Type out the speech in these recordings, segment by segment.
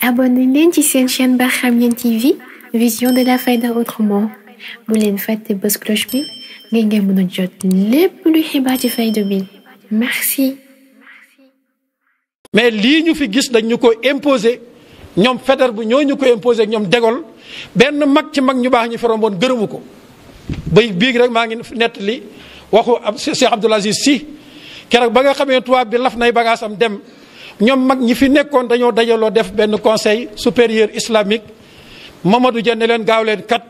Abonnez-leen ci seen chaîne Barham Yéene TV, vision de la fayda autrement. bu leen fàtte bës cloche bi ngeen mën a jot lépp lu xibaar ci fayda bi. Merci. mais lii ñu fi gis dañ ñu ko imposer ñoom Faidherbe bu ñoo ñu ko imposer ñoom de Gaulle benn mag ci mag ñu baax ñu fi romboon gërëmu ko. bay biig rek maa ngi nettali waxu Cheikh Abdoul Aziz Sy keroog ba nga xamee tubaab bi laf nay bagaasam dem ñoom mag ñi fi nekkoon dañoo dajaloo def benn conseil supérieur islamique Mamadou Dia ne leen gaaw leen kat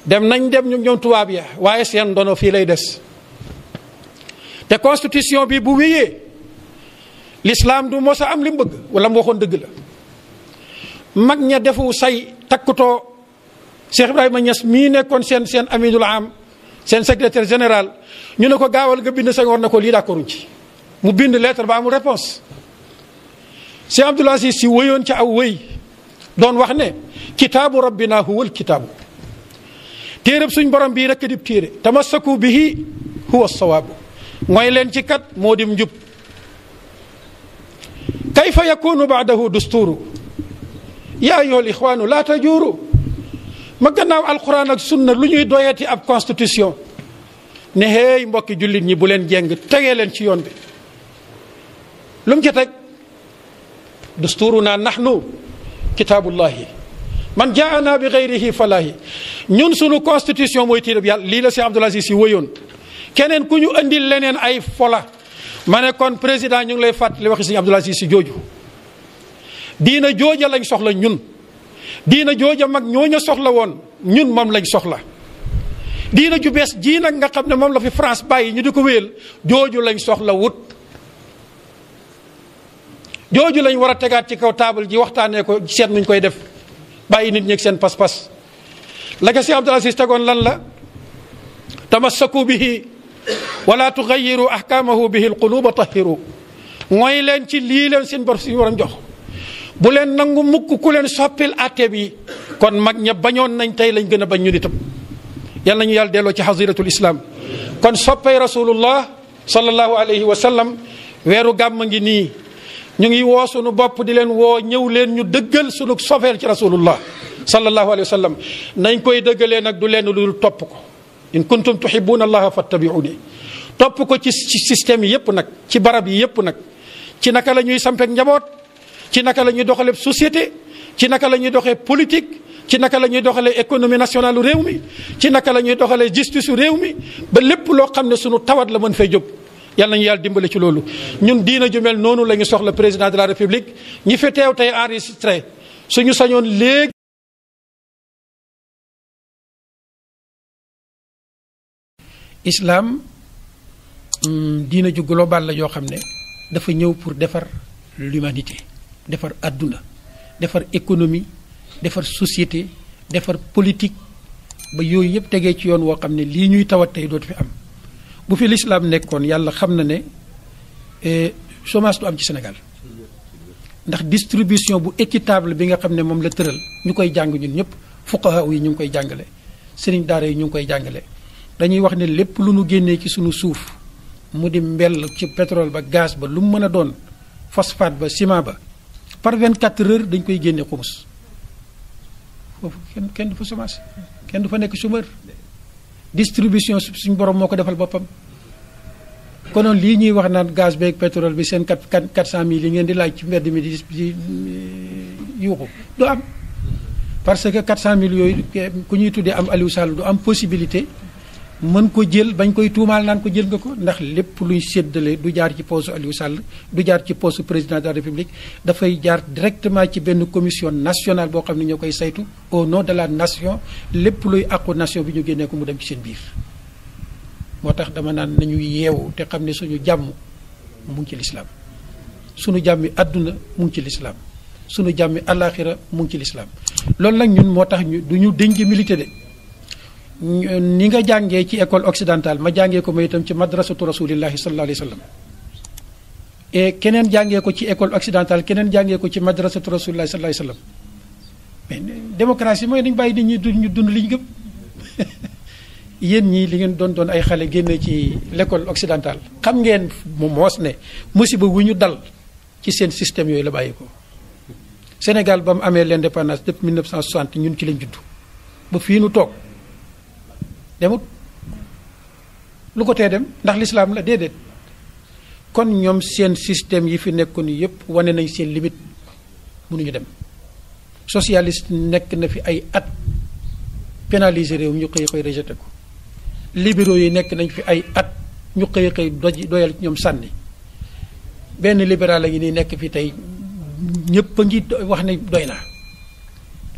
dem nañ dem ñoom tubaab ya waaye seen ndono fii lay des te constitution bi bu wéyee l'islam du mos a am li mu bëgg wala mu waxoon dëgg la mag ña defu say takkutoo Cheikh Ibrahima Niass mii nekkoon seen aminul am seen secrétaire général ñu ne ko gaawal nga bind Senghor na ko lii d'accorduñ ci mu bind lettre ba amul réponse Cheikh Abdoul Aziz Sy wëyoon ca aw wëy doon wax ne kitaabu rabbina huwal kitaabu téereb suñ borom bii rekk dib téere tamassaku bihi huwa sawaabu mooy leen ci kat moo dim njub kayfa yakunu baadahu dusturu yaa ayyuhal ixwaanu laa tajuuru ma gannaaw alquran ak sunna lu ñuy doyati ab constitution ne hey mbokki jullit ñi bu leen jeng tegee leen ci yoon bi lu mu ci teg dusturuna nahnu kitaabullahi man jaana bi gayrihi falahi ñun sunu constitution mooy téereb yàlla lii la Cheikh Abdoul Aziz Sy wëyoon keneen ku ñu andil leneen ay fola ma ne kon président ñu ngi lay fàttali waxi Cheikh Abdoul Aziz Sy jooju diina jooja lañ soxla ñun diina jooja mag ñooña soxla woon ñun moom lañ soxla diina ju bees jii nag nga xam ne moom la fi France bàyyi ñu di ko wéyal jooju lañ soxla wut jooju lañ war a tegaat ci kaw taabal ji waxtaanee ko seet nuñ koy def bàyyi nit ñi ak seen pas-pas la ko Cheikh Abdoul Aziz tegoon lan la tamassaku bihi wala tugayiru ahkamahu bihi alquluba tahiru mooy leen ci lii leen seen bor suñu waram jox bu leen nangu mukk ku leen soppil atte bi kon mag ña bañoon nañ tey lañ gën a bañ ñu nitam yal nañu yàlla delloo ci xasiratul islam kon soppay rasulullah sallallahu alayhi wa sallam weeru gàmm ngi nii ñu ngi woo sunu bopp di leen woo ñëw leen ñu dëggal sunu sofeel ci rasulullah sallallahu alayhi wa sallam nañ koy dëggalee nag du leen lu dul topp ko in kuntum tuhibbuna allaha fattabi'uni topp ko ci système yi yëpp nag ci barab yi yëpp nag ci naka la ñuy sampeek njaboot ci naka la ñuy doxalee société ci naka la ñuy doxee politique ci naka la ñuy doxalee économie nationale réew mi ci naka la ñuy doxalee justice réew mi ba lépp loo xam ne sunu tawat la mën fay jóg yàlla nañu yàlla dimbale ci loolu ñun diina ju mel noonu la ñu soxla président de la république ñi fi teew tey enregistré suñu sañoon léegi islam diina ju global la yoo xam ne dafa ñëw pour defar l'humanité defar adduna defar économie defar société defar politique ba yooyu yëpp tegee ci yoon woo xam ne lii ñuy tawat tey dootu fi am bu fi l'islam nekkoon yàlla xam na ne chômage du am ci Sénégal ndax distribution bu équitable bi nga xam ne moom la tëral ñu koy jàng ñun ñëpp fuqaha yi ñu ngi koy jàngale sëriñ daara yi ñu ngi koy jàngale dañuy wax ne lépp lu nu génnee ci sunu suuf mu di mbell ci pétrole ba gaz ba lu mu mën a doon phosphate ba ciment ba par 24 heures dañ koy génne xumus foofu kenn du fa chômage kenn du fa nekk chômeur distribution suñ borom moo ko defal boppam konoon lii ñuy wax naan gaz beeg pétrole bi seen 400 000 yi ngeen di laaj ci mbedd mi di yuuxu du am parce que 400 000 yooyu ku ñuy tuddee am Aliou Sall du am possibilité mën ko jël bañ koy tuumaal naan ko jël nga ko ndax lépp luy séddale du jaar ci poosu Aliou Sall du jaar ci poosu président de la République dafay jaar directement ci benn commission nationale boo xam ne ñoo koy saytu au nom de la nation lépp luy àqu nation bi ñu génnee ko mu dem ci seen biir moo tax dama naan nañu yeewu te xam ne suñu jàmm mu ngi ci lislaam suñu jàmmi àdduna mu ngi ci lislaam suñu jàmmi àllaaxira mu ngi ci lislaam loolu nag ñun moo tax ñu du ñu denc milité de ni nga jàngee ci école occidentale ma jàngee ko ma itam ci madrasatu rasulillahi sallallahu alayhi wa sallam et keneen jàngee ko ci école occidentale keneen jàngee ko ci madrasatu rasulillahi sallallahu alayhi wa sallam mais démocratie mooy dañu bàyyi nit ñi ñu dund li ñu gëm yéen ñii li ngeen doon ay xale génne ci l'école occidentale xam ngeen mu moos ne musiba wu ñu dal ci seen système yooyu la bàyyi ko Sénégal ba mu amee l'indépendance depuis 1960 ñun ci lañ judd ba fii nu toog demut lu ko tee dem ndax l'islam la déedéet. kon ñoom seen système yi fi nekkoon yépp wane nañ seen limite mënuñu dem socialiste nekk na fi ay at pénaliser réew ñu xëy rejeté ko libéraux yi nekk nañ fi ay at ñu xëy doyal ñoom sànni benn libéral la ngi nii nekk fi tey ñëpp a ngi wax ne doy na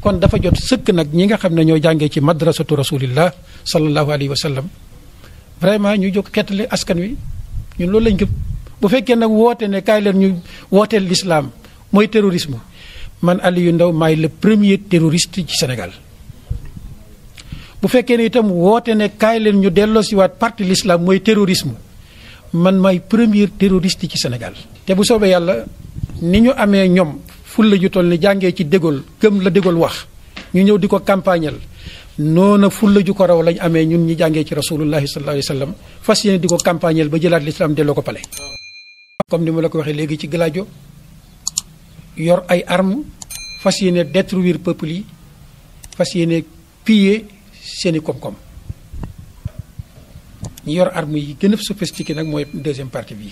kon dafa jot sëkk nag ñi nga xam ne ñoo jàngee ci madrasatu rasulillah sallallahu alayhi wa sallam vraiment ñu jóg xeetale askan wi ñun loolu lañ gëm. bu fekkee nag woote ne kaay leen ñu wooteel l'islam mooy terrorisme man Aliou Ndao maay le premier terroriste ci Sénégal bu fekkee ne itam woote ne kaay leen ñu delloosiwaat parti l'islam mooy terrorisme man maay premier terroriste ci Sénégal. te bu soobee yàlla ni ñu amee ñoom fulla ju toll ni jàngee ci De Gaulle gëm la De Gaulle wax ñu ñëw di ko campagnal noona fulla ju ko raw lañ amee ñun ñi jàngee ci rasulullahi sallallahu alayhi wa sallam fas yéene di ko campagnal ba jëlaat l'islam delloo ko pale. comme ni ma la ko waxee léegi ci Gladio yor ay armes fas yéene détruire peuple yi fas yéene piller seeni koom-koom ñi yor armes yi gën a sophistiqué nag mooy deuxième partie bi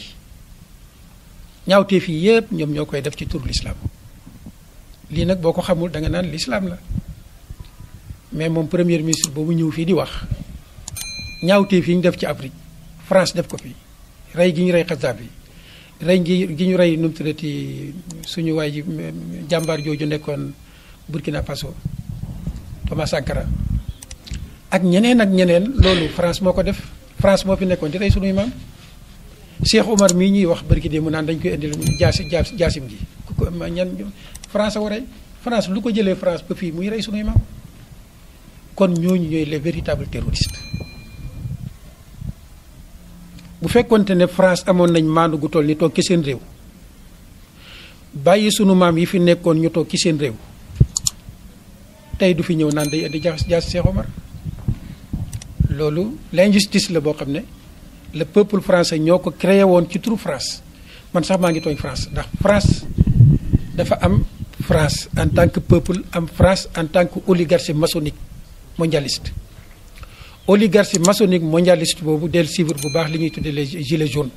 ñaawteef yi yépp ñoom ñoo koy def ci turu l'islam lii nag boo ko xamul da nga naan l'islam la mais moom premier ministre boobu ñëw fii di wax ñaawteef yi ñu def ci Afrique France def ko fi rey gi ñu rey Kadhafi rey gi ñu rey nu mu tuddati suñu waay ji jàmbaar jooju nekkoon Burkina Faso Thomas Sankara ak ñeneen loolu France moo ko def France moo fi nekkoon di rey suñuy maam Cheikh Omar mii ñuy wax barki de mu naan dañ koy indil jaasim ji France a ko rey France lu ko jëlee France ba fii muy rey suñuy maam kon ñooñu ñooy les véritables terroristes. bu fekkonte ne France amoon nañ maandu gu toll ni toog ci seen réew bàyyi sunu maam yi fi nekkoon ñu toog ci seen réew tey du fi ñëw naan day indi jaasi Cheikh Omar loolu l'injustice la boo xam ne le peuple français ñoo ko créé woon ci turu France man sax maa ngi tooñ France ndax France dafa am France en tant que peuple am France en tant que oligarchie maçonnique mondialiste. oligarchie maçonnique mondialiste boobu del suivre bu baax li ñuy tuddee les gilets jaunes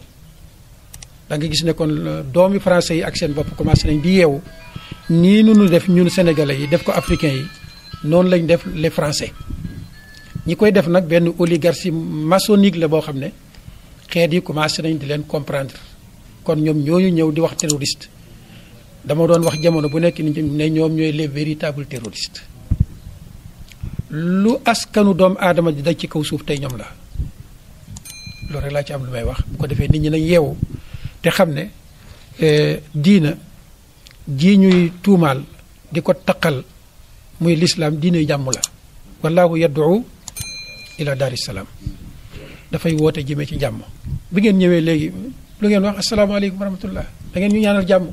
da nga gis ne kon doomi français yi ak seen bopp commencé nañ di yeewu nii nu def ñun sénégalais yi def ko africains yi noonu lañ def les français ñi koy def nag benn oligarchie maçonnique la boo xam ne xeet yi commencé nañ di leen comprendre kon ñoom ñooñu ñëw di wax terroriste dama doon wax jamono bu nekk ni ne ñoom ñooy les véritables terroristes lu askanu doomu aadama di daj ci kaw suuf tey ñoom la loolu rek laa ci am lu may wax bu ko defee nit ñi nañ yeewu te xam ne diina ji ñuy tuumaal di ko taqal muy l'islam diine jàmm la wallahu yad'u ila daris salaam dafay woote jëmee ci jàmm bi ngeen ñëwee léegi lu ngeen wax asalaamaaleykum wa rahmatullah da ngeen ñu ñaanal jàmm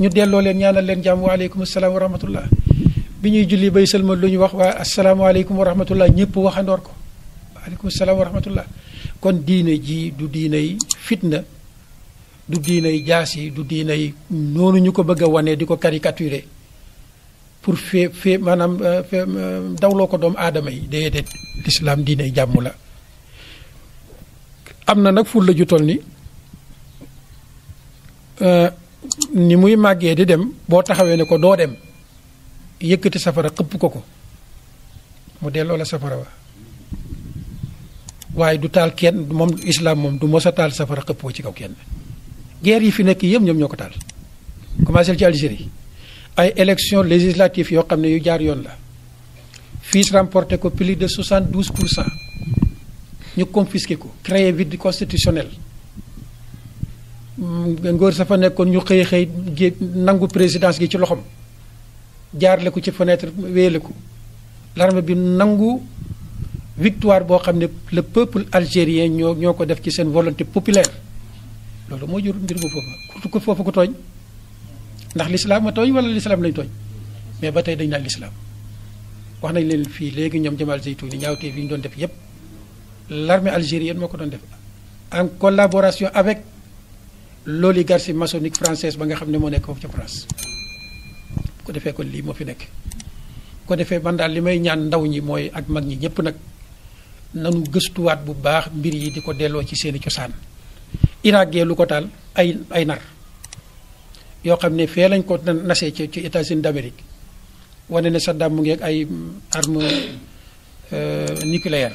ñu delloo leen ñaanal leen jàmm waaleykum asalaam wa rahmatullah bi ñuy julli bay sëlma lu ñu wax waa asalaamaaleykum wa rahmatullah ñëpp waxandoor ko waaleykum salaam wa rahmatullah kon diine ji du diiney fitna du diiney jaasi du diiney noonu ñu ko bëgg a wane di ko caricaturer pour maanaam dawloo ko doomu aadama yi déedéet l'islam diiney jàmm la am na nag fulla ju toll ni muy màggee di dem boo taxawee ne ko doo dem yëkkati safara xëpp ko mu delloo la safara wa waaye du taal kenn moom islam moom du mos a taal safara xëpp ko ci kaw kenn guerre yi fi nekk yëpp ñoom ñoo ko taal commencé ci Algérie ay élections législatives yoo xam ne yu jaar yoon la fii remporté ko plus de 72% ñu confisqué ko créé vide constitutionnel ngóor sa fa nekkoon ñu xëy nangu présidence gi ci loxom jaarle ko ci fenêtre wéele ko l'armée bi nangu victoire boo xam ne le peuple algérien ñoo ko def ci seen volonté populaire loolu moo jur mbir mu foofu ko tooñ ndax l'islam a tooñ wala l'islam lañ tooñ mais ba tey dañ naan l'islam wax nañ leen fii léegi ñoom Jamal Zeytouni ñaawtee fi ñu doon def yépp l'armée algérienne moo ko doon def en collaboration avec l'oligarchie maçonnique française ba nga xam ne moo nekk foofu ca France ko defee kon lii moo fi nekk ko defee man daal li may ñaan ndaw ñi mooy ak mag ñi ñëpp nag nanu gëstuwaat bu baax mbir yi di ko delloo ci seeni cosaan Irak gee lu ko taal ay nar yoo xam ne fee lañ ko nasee ci États-Unis d'Amérique wane ne Saddam mu ngi ak ay arme nucléaire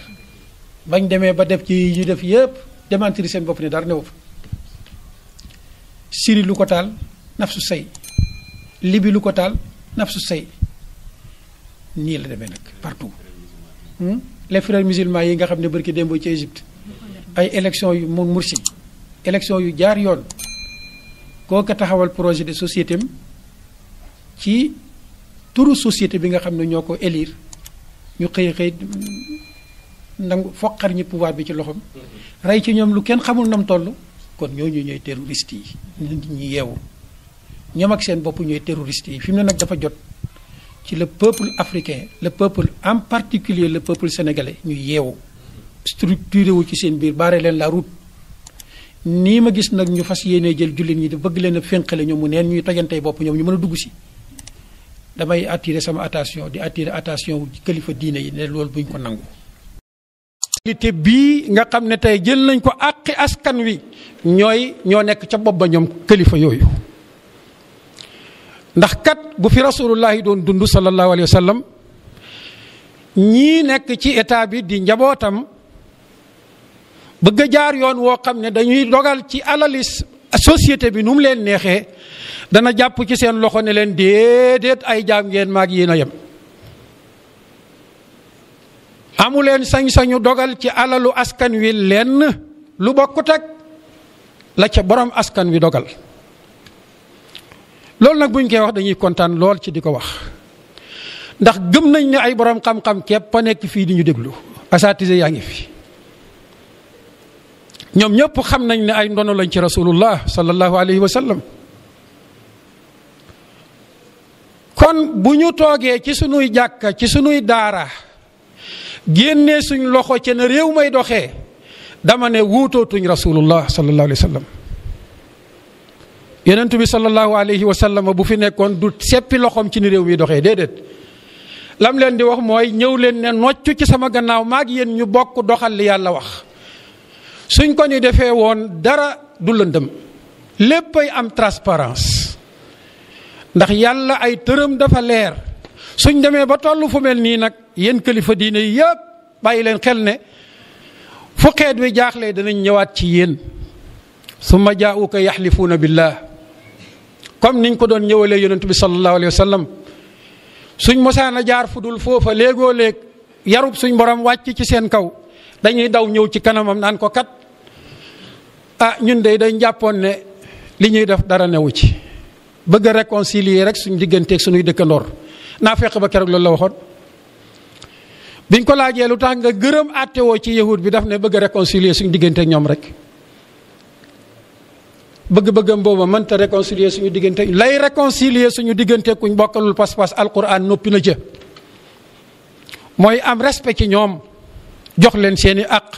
bañ demee ba def ci ñu def yëpp démentir seen bopp ne dara newu fa Syrie lu ko taal nafsu say Libye lu ko taal nafsu say nii la demee nag partout les frères musulmans yi nga xam ne barki démb ci Égypte ay élection yu moom Morsi élection yu jaar yoon kooka taxawal projet de société am ci turu société bi nga xam ne ñoo ko élire ñu xëy nangu foqar ñi pouvoir bi ci loxoom rey ci ñoom lu kenn xamul nam toll kon ñooñu ñooy terroristes yi nit ñi yeewu ñoom ak seen bopp ñooy terroristes yi fi mu ne nag dafa jot ci le peuple africain le peuple en particulier le peuple sénégalais ñu yeewu structuré wu ci seen biir baare leen la route nii ma gis nag ñu fas yéenee jël jullit ñi di bëgg leen a fénqale ñoom mu neen ñuy tojantey bopp ñoom ñu mën a dugg si damay attirer sama attention di attirer attention wu kilifa diine yi ne loolu buñ ko nangu. te bii nga xam ne tey jël nañ ko àqi askan wi ñoo nekk ca bopp ba ñoom kilifa yooyu ndax kat bu fi rasulullahi doon dund sallallahu alayhi wa sallam ñii nekk ci état bi di njabootam bëgg a jaar yoon woo xam ne dañuy dogal ci alalis société bi nu mu leen neexee dana jàpp ci seen loxo ne leen déedéet ay jaam ngeen maag yéen a yem amu leen sañ-sañu dogal ci alalu askan wi lenn lu bokkut ak la ca borom askan wi dogal loolu nag buñ koy wax dañuy kontaan lool ci di ko wax ndax gëm nañ ne ay borom xam-xam képp a nekk fii di ñu déglu asatise yaa ngi fi ñoom ñëpp xam nañ ne ay ndono lañ ci rasulullah sallallahu alayhi wa sallam kon bu ñu toogee ci sunuy jàkka ci sunuy daara génnee suñ loxo ca na réew may doxee dama ne wuutootuñ rasulullah sallallahu alayhi wa sallam yonent bi sallallahu alayhi wa sallam bu fi nekkoon du seppi loxoom ci ni réew mi doxee déedéet lam leen di wax mooy ñëw leen ne noccu ci sama gannaaw maag yéen ñu bokk doxal li yàlla wax suñ ko ni defee woon dara du lëndëm léppay am transparence ndax yàlla ay tërëm dafa leer suñ demee ba toll fu mel nii nag yéen kilifa diine yi yëpp bàyyi leen xel ne fu xeet wi jaaxlee danañ ñëwaat ci yéen summa jaa'uka yaxlifuuna billah comme niñ ko doon ñëwalee yonent bi sallallahu alayhi wa sallam suñ mosaan a jaar fu dul foofa léegoo léeg yarub suñ borom wàcc ci seen kaw dañuy daw ñëw ci kanamam naan ko kat ñun de dañ jàppoon ne li ñuy def dara newu ci bëgg a réconcilier rek suñ digganteeg suñuy dëkkandoor naa fekk ba keroog loolu la waxoon biñ ko laajee lu tax nga gërëm àttewoo ci yahud bi daf ne bëgg a réconcilier suñ digganteeg ñoom rek bëgg-bëggam booba mënta réconcilier suñu diggante lay réconcilier suñu diggante kuñ bokkalul pas-pas alquran noppi na ca mooy am respect ci ñoom jox leen seeni àq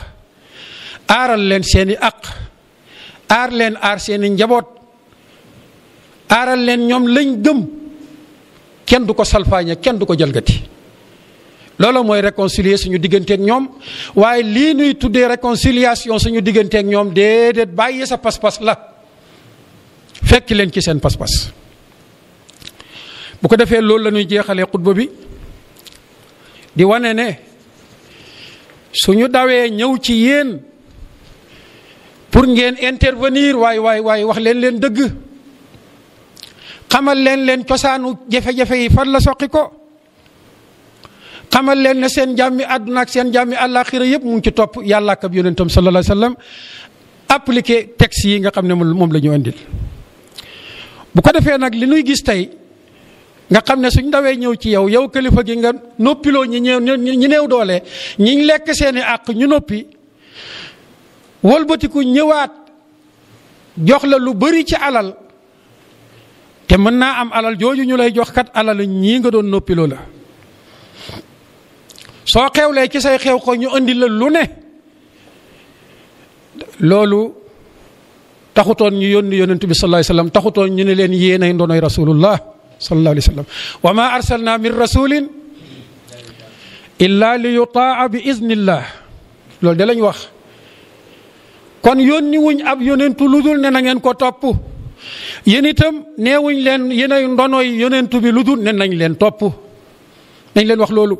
aaral leen seeni àq aar seeni njaboot aaral leen ñoom lañ gëm kenn du ko salfaañe kenn du ko jalgati loolu mooy réconcilier suñu digganteeg ñoom waaye lii nuy tuddee réconciliation suñu digganteeg ñoom déedéet bàyyi sa pas-pas la fekk leen ci seen pas-pas bu ko defee loolu la ñuy jeexalee xutba bi di wane ne suñu dawee ñëw ci yéen pour ngeen intervenir waay wax leen dëgg xamal leen cosaanu jafe-jafe yi fan la soqi ko xamal leen ne seen jàmmi àdduna ak seen jàmmi àllaaxira yëpp mu ngi ci topp yàlla ak ab yonentam sallallahu alayhi wa sallam appliqué texte yi nga xam ne moom la ñu indil bu ko defee nag li nuy gis tey nga xam ne suñ dawee ñëw ci yow kilifa gi nga noppiloo ñi néew doole ñi lekk seeni àq ñu noppi wëlbatiku ñëwaat jox la lu bari ci alal te mën naa am alal jooju ñu lay jox kat alal ñii nga doon noppiloo la soo xewlee ci say xew ko ñu indi la lu ne loolu taxutoon ñu yónni yonent bi sallallahu alayhi wasallam taxutoon ñu ne leen yéenay ndonoy rasulullah sallallahu alayhi wa sallam wa ma arsalna min rasulin illa li yutaa bi iznillah loolu de lañ wax. kon yónni wuñ ab yonentu lu dul ne na ngeen ko topp yéen itam neewuñ leen yéenay ndonoy yonentu bi lu dul ne nañ leen topp nañ leen wax loolu.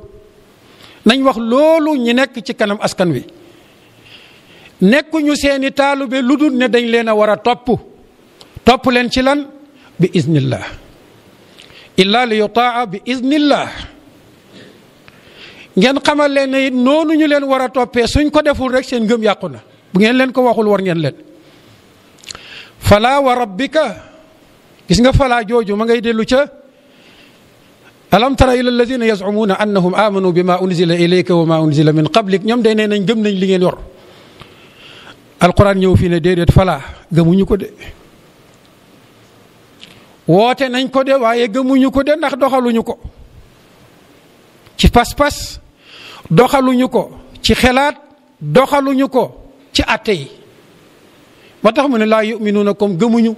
nañ wax loolu ñi nekk ci kanam askan wi nekkuñu seeni taalube lu dul ne dañ leen a war a topp leen ci lan bi iznillah illa li yutaa bi iznillah ngeen xamal leen ne it noonu ñu leen war a toppee suñ ko deful rek seen ngëm yàqu na bu ngeen leen ko waxul war ngeen leen. fala wa rabbika gis nga fala jooju ma ngay dellu ca alam tara ila alladina yazumuna annahum amanu bima unzila ilayka wa ma unzila min qablik ñoom day nee nañ gëm nañ li ngeen yor alquran ñëw fii ne déedéet fala gëmuñu ko de woote nañ ko de waaye gëmuñu ko de ndax doxaluñu ko ci pas-pas doxaluñu ko ci xelaat doxaluñu ko ci atte yi ba tax mu ne laa yuminuuna comme gëmuñu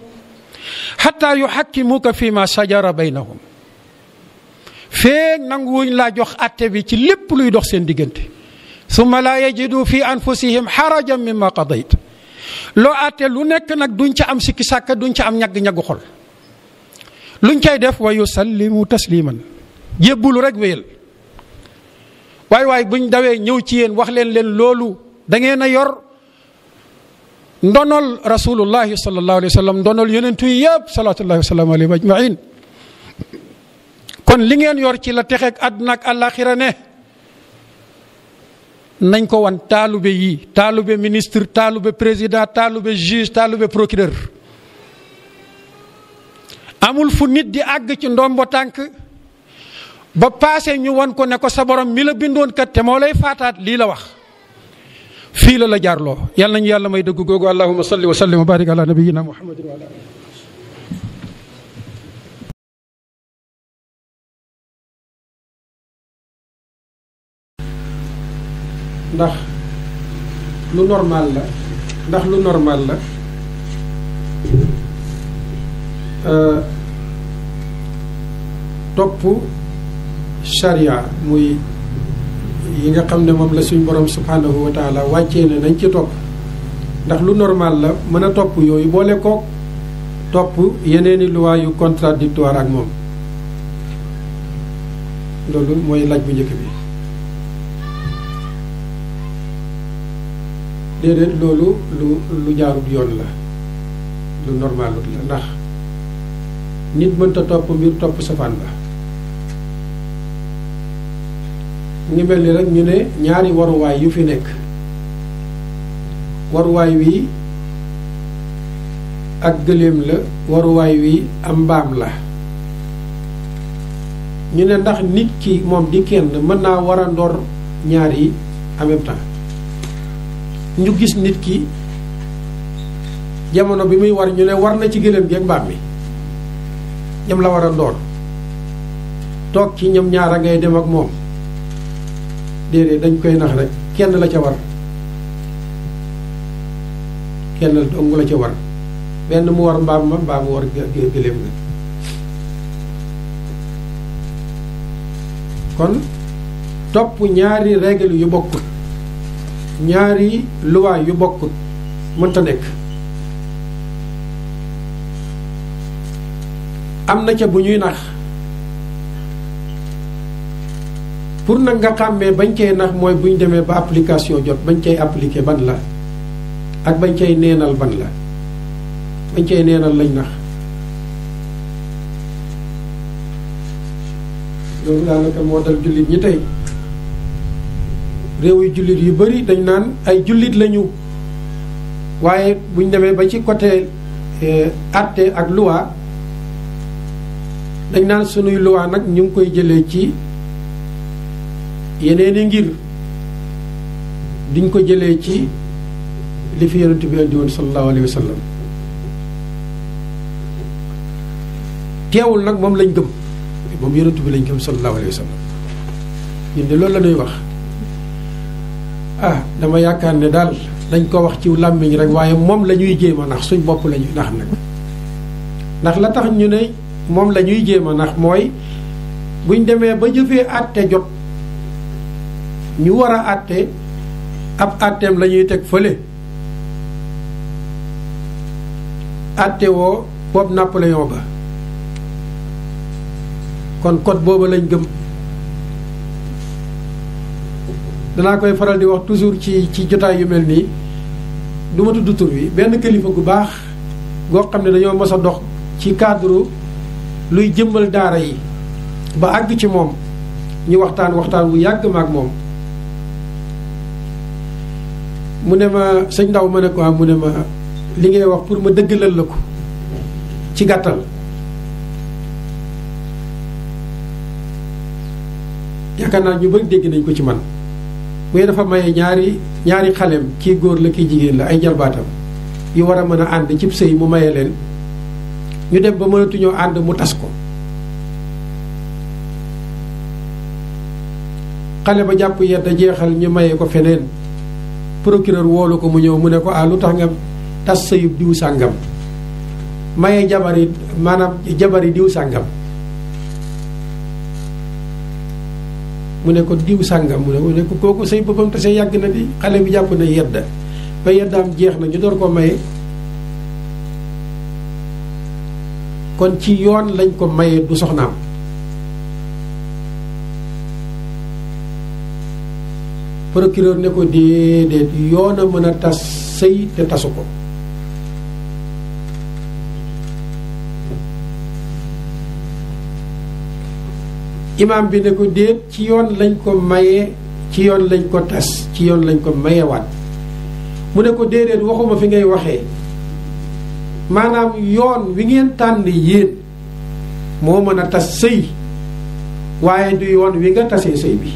xatta yuxakkimuka fi ma shajara baynahum feeg nanguwuñ laa jox atte bi ci lépp luy dox seen diggante summa laa yajidu fi anfusihim xarajan mimma qadayt loo atte lu nekk nag duñ ca am sikki sàkka duñ ca am ñagg-ñaggu xol luñ cay def wa yusallimu tasliman jébbulu rek wéyal waay buñ dawee ñëw ci yéen wax leen loolu da ngeen a yor ndonol rasulullahi sallallahu alayhi wa sallam ndonol yonentu yi yëpp salatullahi wa sallam alayhi ajmain kon li ngeen yor ci la texeeg àdduna ak àllaaxira ne nañ ko wan taalube yi taalube ministre taalube président taalube juge taalube procureur amul fu nit di àgg ci ndombo tànk ba paase ñu wan ko ne ko sa borom mi la bindoon kat te moo lay faataat lii la wax fii la jaarloo yàlla nañu yàlla may dëgg googu allahumma salli wa sallim wa barik ala nabiyyina muhammadin wa ala alihi ndax lu normal la topp sharia muy yi nga xam ne moom la suñ borom subhanahu wa taala wàccee ne nañ ci topp ndax lu normal la mën a topp yooyu boole kook topp yeneeni loi yu contradictoire ak moom loolu mooy laaj bu njëkk bi déedéet loolu lu jaarut yoon la lu normalut la ndax nit mënta topp mbir topp safaan ba ngi mel ni rek ñu ne ñaari waruwaay yu fi nekk waruwaay wi ak gëléem la waruwaay wi am mbaam la ñu ne ndax nit ki moom di kenn mën naa war a ndoor ñaar yi en même temps ñu gis nit ki jamono bi muy war ñu ne war na ci gëléem gi ak mbaam mi ñam la war a ndoor toog ci ñoom ñaar a ngay dem ak moom déedéet dañ koy nax rek kenn la ca war kenn dong la ca war benn mu war mbaam ma mbaa mu war gëléem nga kon topp ñaari règle yu bokkut ñaari loi yu bokkut mënta nekk am na ca bu ñuy nax pour nag nga xàmmee bañ cay nax mooy buñ demee ba application jot bañ cay appliquer ban la ak bañ cay neenal ban la bañ cay neenal lañ nax loolu daanaka moo dal jullit ñi tey réew yu jullit yu bari dañ naan ay jullit lañu waaye buñ demee ba ci côté àtte ak loi dañ naan sunuy loi nag ñu ngi koy jëlee ci yeneeni ngir diñ ko jëlee ci li fi yonent bi andi woon sallallahu alayhi wa sallam teewul nag moom lañ gëm moom yonent bi lañ gëm sallallahu alayhi wa sallam ñun de loolu la ñuy wax dama yaakaar ne daal dañ ko wax ci làmmiñ rek waaye moom la ñuy jéem a nax suñ bopp la ñuy nax nag ndax la tax ñu ne moom la ñuy jéem a nax mooy buñ demee ba jëfee àtte jot ñu war a àtte ab àtteem la ñuy teg fële àtte woo boobu Napoléon ba kon code boobu lañ gëm. danaa koy faral di wax toujours ci jotaay yu mel nii du ma tudd tur bi benn kilifa gu baax goo xam ne dañoo mës a dox ci cadre luy jëmmal daara yi ba àgg ci moom ñu waxtaan bu yàgg ma ak moom mu ne ma sëñ Ndaw ma ne ko mu ne ma li ngay wax pour ma dëggalal la ko ci gàttal yaakaar naa ñu bëgg dégg nañ ko ci man muy dafa maye ñaari xaleem kii góor la kii jigéen la ay jarbaatam yu war a mën a ànd cib sëy mu maye leen ñu dem ba mënatuñoo ànd mu tas ko xale ba jàpp yedda jeexal ñu maye ko feneen procureur woolu ko mu ñëw mu ne ko lu tax nga tas sëyub diw sàngam maye jabari diw sàngam mu ne ko diw sàngam mu ne ko kooku sëy boppam te say yàgg na di xale bi jàpp na yedda ba yeddaam jeex na ñu door ko maye kon ci yoon lañ ko maye du soxnaam procureur ne ko déedéet yoon a mën a tas sëy te tasu ko imaam bi ne ko déet ci yoon lañ ko mayee ci yoon lañ ko tas ci yoon lañ ko mayewaat mu ne ko déedéet waxuma fi ngay waxee maanaam yoon wi ngeen tànn yéen moo mën a tas sëy waaye du yoon wi nga tasee sëy bi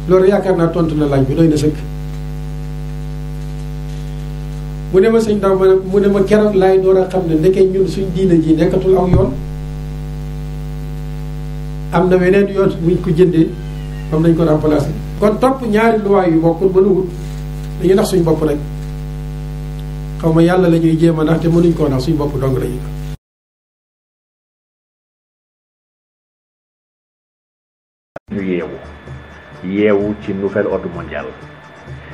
loolu yaakaar naa tontu na laaj bi doy na sëkk mu ne ma sëñ Ndaw mu ne ma keroog laay door a xam ne ndeke ñun suñ diina ji nekkatul aw yoon am na weneen yoon muñ ko jëndee am nañ ko remplacé kon topp ñaari luwaay yu bokkul mën a wut dañuy nax suñ bopp rek xaw ma yàlla la ñuy jéem a nax te mënuñ koo nax suñ bopp dong la ñuy ñu yeewu ci nouvel ordre mondial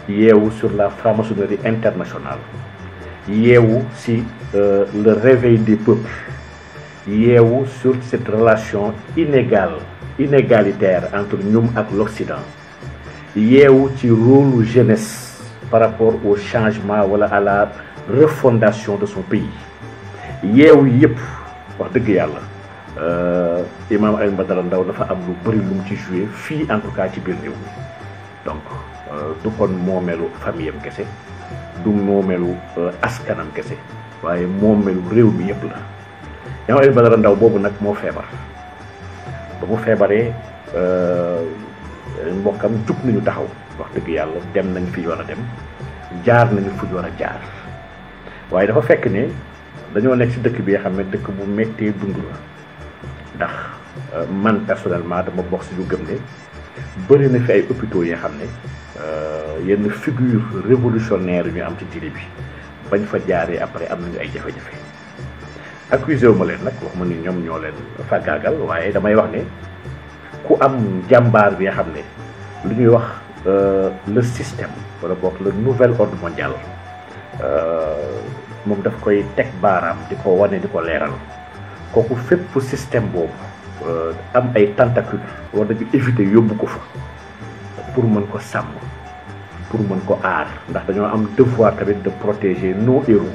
yeewu sur la franc-maçonnerie internationale yeewu si le réveil des peuples yeewu sur cette relation inégalitaire entre ñoom ak l'Occident yeewu ci rôle jeunesse par rapport au changement wala à la refondation de son pays yeewu yëpp wax dëgg yàlla Imam Alioune Badara Ndao dafa am lu bëri lu mu ci joué fii en tout cas ci biir réew mi donc du kon moomeelu famille am kese du moomeelu askanam kese waaye moomeelu réew mi yëpp la Imam Alioune Badara Ndao boobu nag moo feebar ba mu feebaree mbokkam jug nañu taxaw wax dëgg yàlla dem nañ fi ñu war a dem jaar nañu fu ñu war a jaar waaye dafa fekk ne dañoo nekk si dëkk bi nga xam ne dëkk bu méttee dund la ndax man personnellement dama bokk si lu gëm ne bëri na fi ay hôpitaux yi nga xam ne yenn figure révolutionnaire yu ñu am ci diine bi bañ fa jaaree après am nañu ay jafe-jafe accusé wu ma leen nag wax ma ni ñoom ñoo leen fàggaagal waaye damay wax ne ku am jàmbaar bi nga xam ne lu ñuy wax le système wala boog le nouvel ordre mondial moom daf koy teg baaraam di ko wane di ko leeral kooku fépp système boobu am ay tentacules war nañu éviter yóbbu ko fa pour mën ko sàmm pour mën ko aar ndax dañoo am devoir tamit de protéger nos héros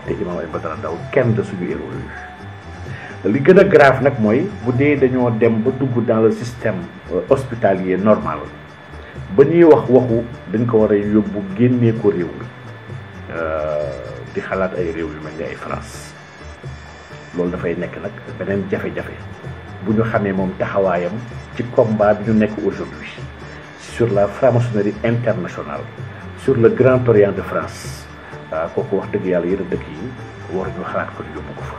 te Imam Alioune Badara Ndao kenn de suñu héros yooyu li gën a grave nag mooy bu dee dañoo dem ba dugg dans le système hospitalier normal ba ñuy wax waxu dañ ko war a yóbbu génnee ko réew mi di xalaat ay réew yu mel ni ay France loolu dafay nekk nag beneen jafe-jafe bu ñu xamee moom taxawaayam ci combat bi ñu nekk aujourd'hui sur la franc-maçonnerie internationale sur le Grand Orient de France kooku wax dëgg yàlla yenn dëkk yi waruñu xalaat ko ñu yóbbu ko fa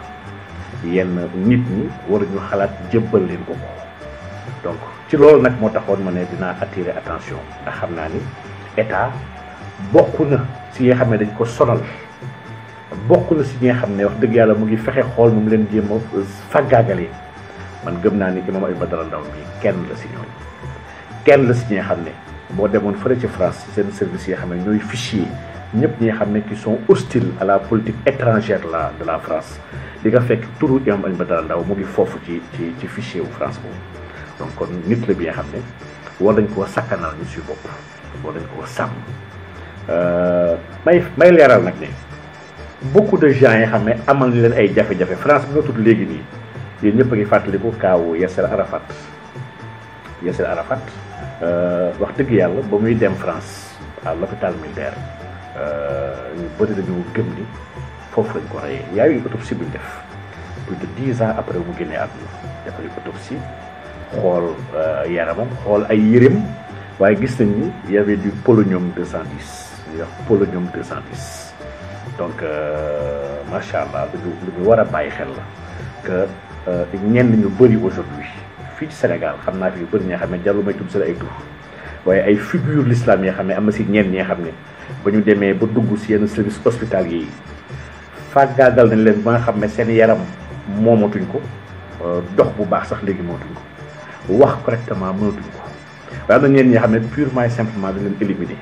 yenn nit ñi waruñu xalaat jébbal leen ko donc ci loolu nag moo taxoon ma ne dinaa attirer attention ndax xam naa ni état bokk na si nga xam ne dañ ko sonal bokk na si ñi nga xam ne wax dëgg yàlla mu ngi fexe xool mu leen jéem a fàggaagalee man gëm naa ni imam Alioune Badara Ndao mi kenn la si ñooñu kenn la si ñi nga xam ne boo demoon fële ci France seen service yi nga xam ne ñooy fichier ñëpp ñi nga xam ne qui sont hostiles à la politique étrangère de la France di nga fekk turu imam Alioune Badara Ndao mu ngi foofu ci fichier wu France boobu donc kon nit la bi nga xam ne war nañ koo sakkanal ñu suy bopp war nañ koo sàmm may leeral nag ne beaucoup de gens yi xam ne amal ni leen ay jafe-jafe France bi nga tudd léegi nii yéen ñëpp a ngi fàttaliku kaawu Yasser Arafat wax dëgg yàlla ba muy dem France à l'hôpital militaire ñu bëri dañu gëm ni foofu lañ ko reyee y a eu autopsie bu ñu def plus de 10 ans après mu génnee àdduna dafay autopsie xool yaramam xool ay yéreem waaye gis nañ ni y avait du polonium 210 ñuy wax polonium 210 donc macha allah lu ñu war a bàyyi xel la que ñenn ñu bëri aujourd'hui fii ci Sénégal xam naa fi yu bëri ñi nga xam ne jarul may tudd seen ay tur waaye ay figure l'islam yi nga xam ne am na si ñenn ñi nga xam ne ba ñu demee ba dugg si yenn service hospitalier yi fàggaagal nañ leen ba nga xam ne seen yaram moomatuñ ko dox bu baax sax léegi moomatuñ ko wax correctement mënatuñ ko waaye am na ñenn ñi nga xam ne purement et simplement dañ leen éliminer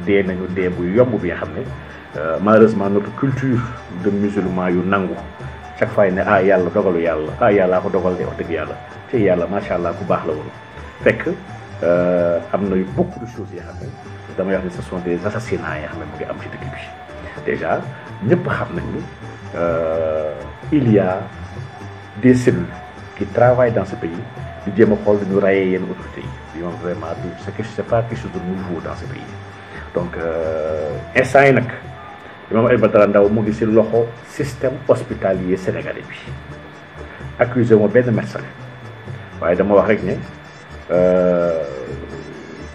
dee nañu dee bu yomb bi nga xam ne malheureusement notre culture de musulman yu nangu chaque fois ne ah yàlla dogalu yàlla ah yàllaa ko dogal de wax dëgg yàlla te yàlla macha allah ku baax la woon fekk am na beaucoup de choses yoo xam ne damay wax ni ce sont des assassinats yoo xam ne mu ngi am ci dëkk bi déjà ñëpp xam nañ ni il y a des cellules qui travaillent dans ce pays di jéem a xool du ñu rayee yenn autorités yi moom vraiment c'est pas quelque chose de nouveau dans ce pays donc instant yi nag imam Alioune Badara Ndao mu ngi si loxo système hospitalier sénégalais bi accusé moo benn médecin waaye dama wax rek ne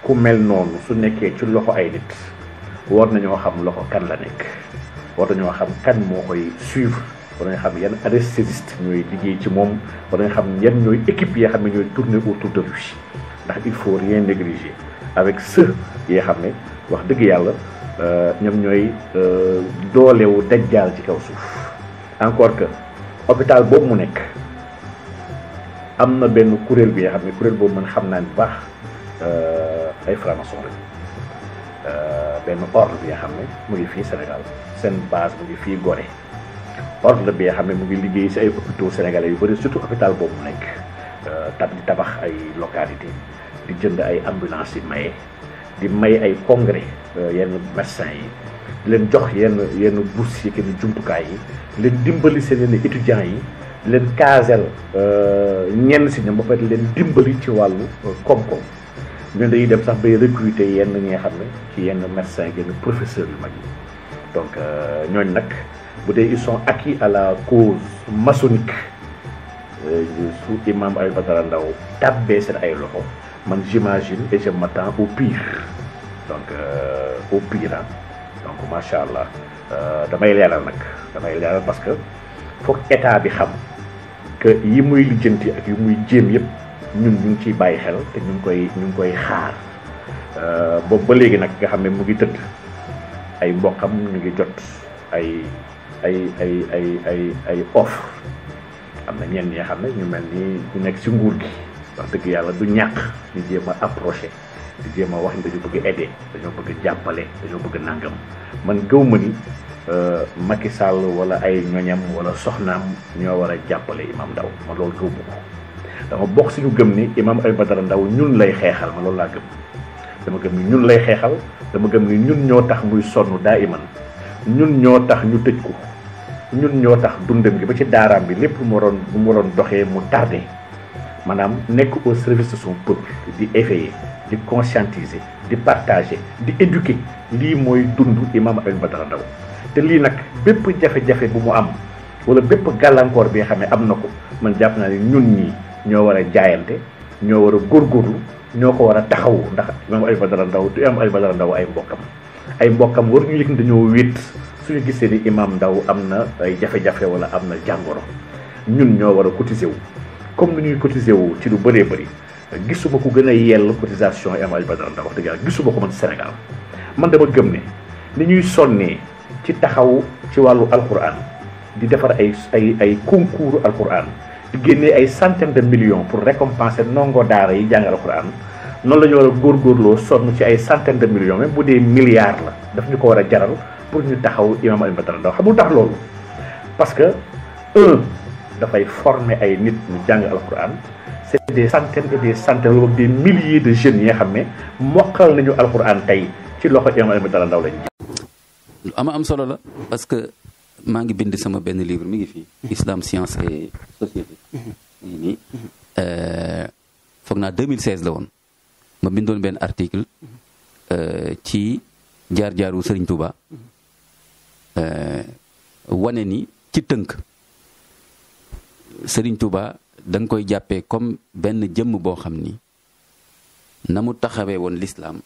ku mel noonu su nekkee ci loxo ay nit war nañoo xam loxo kan la nekk war nañoo xam kan moo koy suivre war nañoo xam yan anesthésiste ñooy liggéey ci moom war nañoo xam yan ñooy équipe yi xam ne ñooy tourner autour de lui ndax il faut rien négliger avec ceux yi xam ne wax dëgg yàlla ñoom ñooy doolewu dajjaal ci kaw suuf encore que hôpital boobu mu nekk am na benn kuréel bi nga xam ne kuréel boobu man xam naa bu baax ay franc-maçon lañ benn ordre bi nga xam ne mu ngi fii Sénégal seen base mu ngi fii Gorée ordre bi nga xam ne mu ngi liggéey si ay hôpitaux sénégalais yu bëri surtout hôpital boobu mu nekk di tabax ay localité di jënd ay ambulance yi maye di may ay congrès yenn médecins yi di leen jox yenn bourses yi kenn jumtukaay yi di leen dimbali seen yenn étudiants yi di leen kaasel ñenn si ñoom ba pare leen dimbali ci wàllu koom-koom ñun dañuy dem sax bay recruter yenn ñi nga xam ne ci yenn médecins yenn professeurs yu mag yi donc ñooñ nag bu dee ils sont acquis à la cause maçonnique su imam Alioune Badara Ndao tàbbee seen ay loxo man j'imagine et je m'attends au pire donc au pire donc macha allah damay leeral parce que foog état bi xam que yi muy lijjanti ak yi muy jéem yëpp ñun ñu ngi ciy bàyyi xel te ñu ngi koy xaar boobu ba léegi nag nga xam ne mu ngi tëdd ay mbokkam ñu ngi jot ay offre am na ñenn ñi nga xam ne ñu mel ni ñu nekk ci nguur gi wax dëgg yàlla du ñàkk ñu jéem a approché di jéem a wax ni dañu bëgg aider dañoo bëgg jàppale dañoo bëgg nangam man gëw ma ni Macky Sall wala ay ñoñam wala soxnaam ñoo war a jàppale imam Ndao ma loolu gëw ma ko dama bokk si ñu gëm ni imam Alioune Badara Ndao ñun lay xeexal ma loolu laa gëm dama gëm ni ñun lay xeexal dama gëm ni ñun ñoo tax muy sonn daa iman ñun ñoo tax ñu tëj ko ñun ñoo tax dundam gi ba ci daaraam bi lépp mu waroon doxee mu tardé maanaam nekk au service de son peuple di éveiller di conscientiser di partager di éduquer lii mooy dund imam Alioune Badara Ndao te lii nag bépp jafe-jafe bu mu am wala bépp gàllankoor bi nga xam ne am na ko man jàpp naa ne ñun ñii ñoo war a jaayante ñoo war a góorgóorlu ñoo ko war a taxawu ndax imam Alioune Badara Ndao du imam Alioune Badara Ndao ay mbokkam war ñu yëg ni dañoo wéet suñu gisee ni imam Ndao am na ay jafe-jafe wala am na jàngoro ñun ñoo war a cotiser wu comme ni ñuy cotiser wu ci lu bëree bëri gisuma ku gën a yell cotisation imam Alioune Badara Ndao wax dëgg yàlla gisuma ko man Sénégal man dama gëm ne ni ñuy sonnee ci taxaw ci wàllu alquran di defar ay concours alquran di génnee ay centaines de millions pour récompenser ndongo daara yi jàng alquran noonu la ñu war a góorgóorloo sonn ci ay centaines de millions même bu dee milliards la daf ñu ko war a jaral pour ñu taxaw imam Alioune Badara Ndao xam nga tax loolu parce que dafay former ay nit ñu jàng alquran c'est des centaines et des centaines wala des milliers de jeunes yi nga xam ne mokkal nañu alquran tey ci loxo imam Alioune Badara Ndao lañu. lu am solo la parce que maa ngi bind sama benn livre mi ngi fii Islam science et société yi nii foog naa 2016 la woon ma bindoon benn article ci jaar-jaaru Serigne Touba wane ni ci tënk Serigne Touba da nga koy jàppee comme benn jëmm boo xam ni na mu taxawee woon l'islam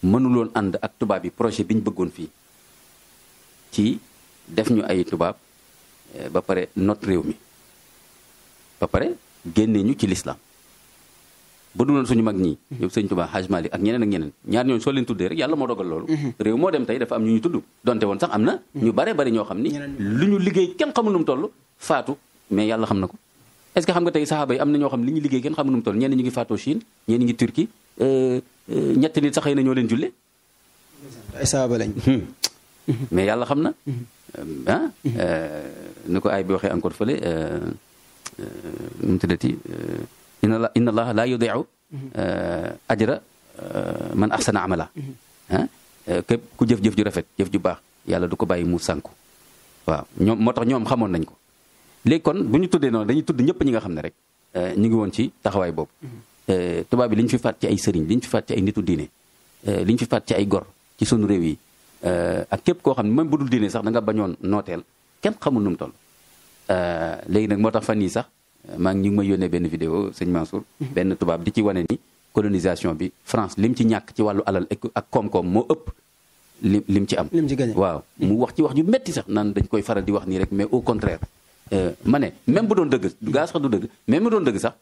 mënuloon ànd ak tubaab yi projet bi ñu bëggoon fii ci def ñu ay tubaab ba pare not réew mi ba pare génnee ñu ci l'islam ba du doon suñu mag ñii ñoom sëñ Touba Hadj Malick ak ñeneen ak ñeneen ñaar ñooñu soo leen tuddee rek yàlla moo dogal loolu réew moo dem tey dafa am ñu ñu tudd donte woon sax am na ñu bare bari ñoo xam ni lu ñu liggéey kenn xamul nu mu toll faatu mais yàlla xam na ko est-ce que xam nga tey saxaaba yi am na ñoo xam ne li ñu liggéey kenn xamul nu mu toll ñenn ñu ngi faatoo Chine ñenn ñi ngi Turquie ñetti nit sax xëy na ñoo leen julle ay saxaaba lañ mais yàlla xam na ni ko ay bi waxee encore fële nu mu tuddati inna allaha la yudi'u ajra man ahsana amala képp ku jëf-jëf ju rafet jëf ju baax yàlla du ko bàyyi mu sànku waaw ñoom moo tax ñoom xamoon nañ ko léegi kon bu ñu tuddee noonu dañuy tudd ñëpp ñi nga xam ne rek ñu ngi woon ci taxawaay boobu tubaab bi li ñu fi faat ci ay sëriñ li ñu fi faat ci ay nitu diine li ñu fi faat ci ay gor ci sunu réew yi ak képp koo xam ne même bu dul diine sax da nga bañoon nooteel kenn xamul nu mu toll léegi nag moo tax fan yii sax maa ngi ñu ngi may yónnee benn vidéo sëñ Mansour benn tubaab di ci wane ni colonisation bi France lim ci ñàkk ci wàllu alal ak koom-koom moo ëpp lim ci am waaw mu wax ci wax ju metti sax naan dañ koy faral di wax nii rek mais au contraire ma ne même bu doon dëgg gaa sax du dëgg même bu doon dëgg sax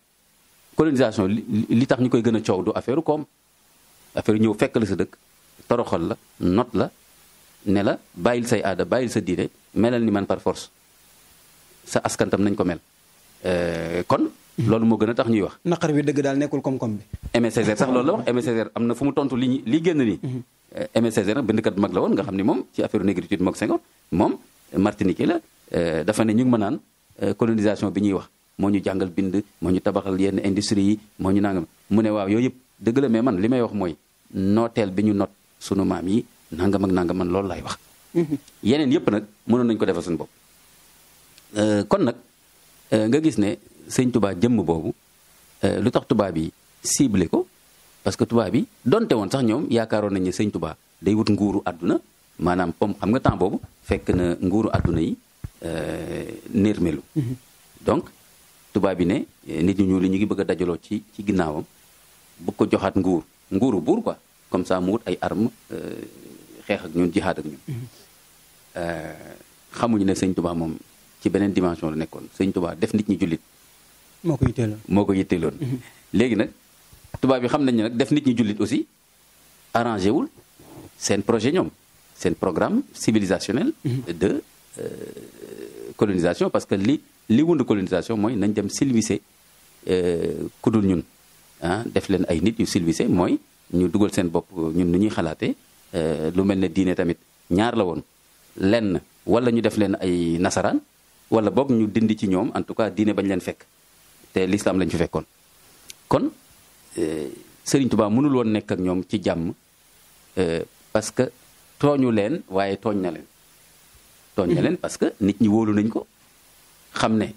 colonisation li tax ñu koy gën a coow du affaire koom affaire ñëw fekk la sa dëkk toroxal la not la ne la bàyyil say aada bàyyil sa diine melal ni man par force sa askantam nañ ko mel kon loolu moo gën a tax ñuy wax naqar bi dëgg daal nekkul koom-koom bi Aimé Césaire sax loolu la wax Aimé Césaire am na fu mu tontu li génn nii Aimé Césaire nag bindkat bu mag la woon nga xam ni moom ci affaire négritude mook Senghor moom Martinique la dafa ne ñu ngi ma naan colonisation bi ñuy wax moo ñu jàngal bind moo ñu tabaxal yenn industrie yi moo ñu nangam mu ne waaw yooyu yëpp dëgg la mais man li may wax mooy nooteel bi ñu not sunu maam yi nangam ak nangam man loolu laay wax yeneen yëpp nag mënoon nañu ko defal suñu bopp kon nag nga gis ne sëñ Touba jëmm boobu lu tax tubaab yi ciblé ko parce que tubaab yi donte woon sax ñoom yaakaaroon nañ ne sëñ Touba day wut nguuru àdduna maanaam comme xam nga temps boobu fekk na nguuru àdduna yi nérmelu donc tubaab yi ne nit ñu li ñu ngi bëgg a dajaloo ci ginnaawam bu ko joxaat nguuru buur quoi comme ça mu wut ay armes xeex ak ñun jihaad ak ñun xamuñu ne sëñ Touba moom ci beneen dimension la nekkoon sëñ Touba def nit ñi jullit moo ko yitteeloon léegi nag tubaab yi xam nañ ne nag def nit ñi jullit aussi arrangé wul seen projet ñoom seen programme civilisationnel de colonisation parce que li wund colonisation mooy nañ dem silvisé ku dul ñun def leen ay nit yu silvisé mooy ñu dugal seen bopp ñun nu ñuy xalaatee lu mel ne diine tamit ñaar la woon lenn wala ñu def leen ay nasaraan wala boog ñu dindi ci ñoom en tout cas diine bañ leen fekk te l'islam lañ fi fekkoon kon Serigne Touba mënul woon nekk ak ñoom ci jàmm parce que tooñu leen waaye tooñ na leen parce que nit ñi wóolu nañ ko xam ne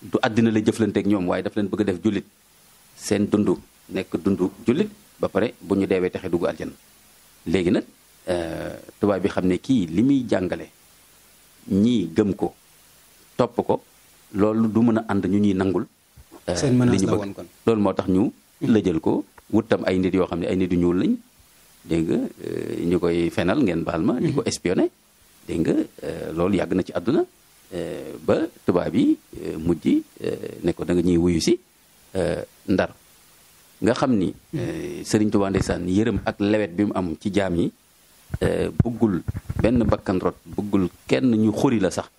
du àddina la jëflanteeg ñoom waaye daf leen bëgg a def jullit seen dundu nekk dundu jullit ba pare bu ñu deewee texe dugg aljana léegi nag tubaab bi xam ne kii li muy jàngale ñii gëm ko topp ko loolu du mën a ànd ñu ñuy nangul li ñu bëgg loolu moo tax ñu lëjal ko wutam ay nit yoo xam ne ay nit yu ñuul lañ dégg nga ñu koy fenal ngeen baal ma di ko espionné dégg nga loolu yàgg na ci àdduna ba tubaab yi mujj ne ko da nga ñuy wuyu si Ndar nga xam ni Serigne Touba ndeysaan yërëm ak lewet bi mu am ci jaam yi bëggul benn bakkan rot bëggul kenn ñu xuri la sax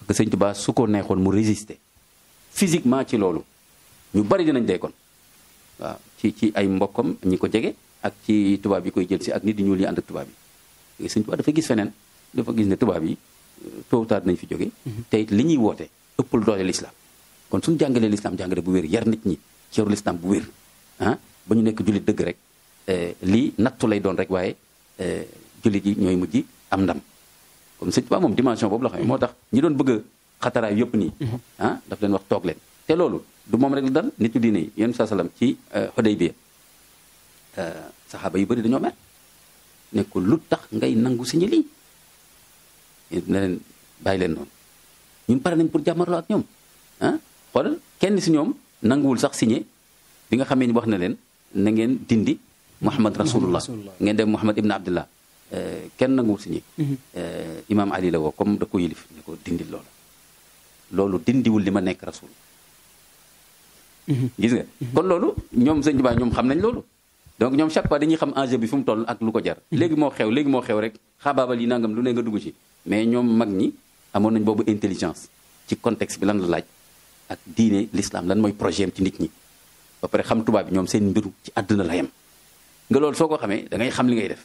parce que sëñ Tuubaa su ko neexoon mu résister physiquement ci loolu ñu bari dinañ dee kon waaw ci ay mbokkam ñi ko jege ak ci tubaab yi koy jël si ak nit di ñuul yi ànd ak tubaab yi sëñ Tuubaa dafa gis feneen dafa gis ne tubaab yi tôt ou tard nañ fi jóge te it li ñuy woote ëppul doole l'islam kon suñu jàngalee l'islam jàngale bu wér yar nit ñi ci yaru l'islam bu wér ba ñu nekk jullit dëgg rek lii nattu lay doon rek waaye jullit yi ñooy mujj am ndam comme sëñ Tuubaa moom dimension boobu la xam moo tax ñi doon bëgg a xataraay yëpp nii daf leen wax toog leen te loolu du moom rek la dal nitu diine yi yéen saa salaam ci Hudaybiya saxaaba yu bëri dañoo mer ne ko lu tax ngay nangu signé lii ne leen bàyyi leen noonu ñun pare nañ pour jàmmarloo ak ñoom xoolal kenn si ñoom nanguwul sax signé bi nga xamee ni wax na leen na ngeen dindi Muhammad Rasulullah ngeen dem Muhammad ibn Abdullah kenn nanguwul signé Imam Ali la woo comme da ko yilif ne ko dindi loolu dindiwul li ma nekk rasul gis nga kon loolu ñoom sëñ Tuubaa ñoom xam nañ loolu donc ñoom chaque fois dañuy xam enjeu bi fu mu toll ak lu ko jar léegi moo xew rek xaabaabal yi nangam lu ne nga dugg ci mais ñoom mag ñi amoon nañ boobu intelligence ci contexte bi lan la laaj ak diine l'islam lan mooy projet am ci nit ñi ba pare xam tubaab bi ñoom seen mbiru ci àdduna la yem nga loolu soo ko xamee da ngay xam li ngay def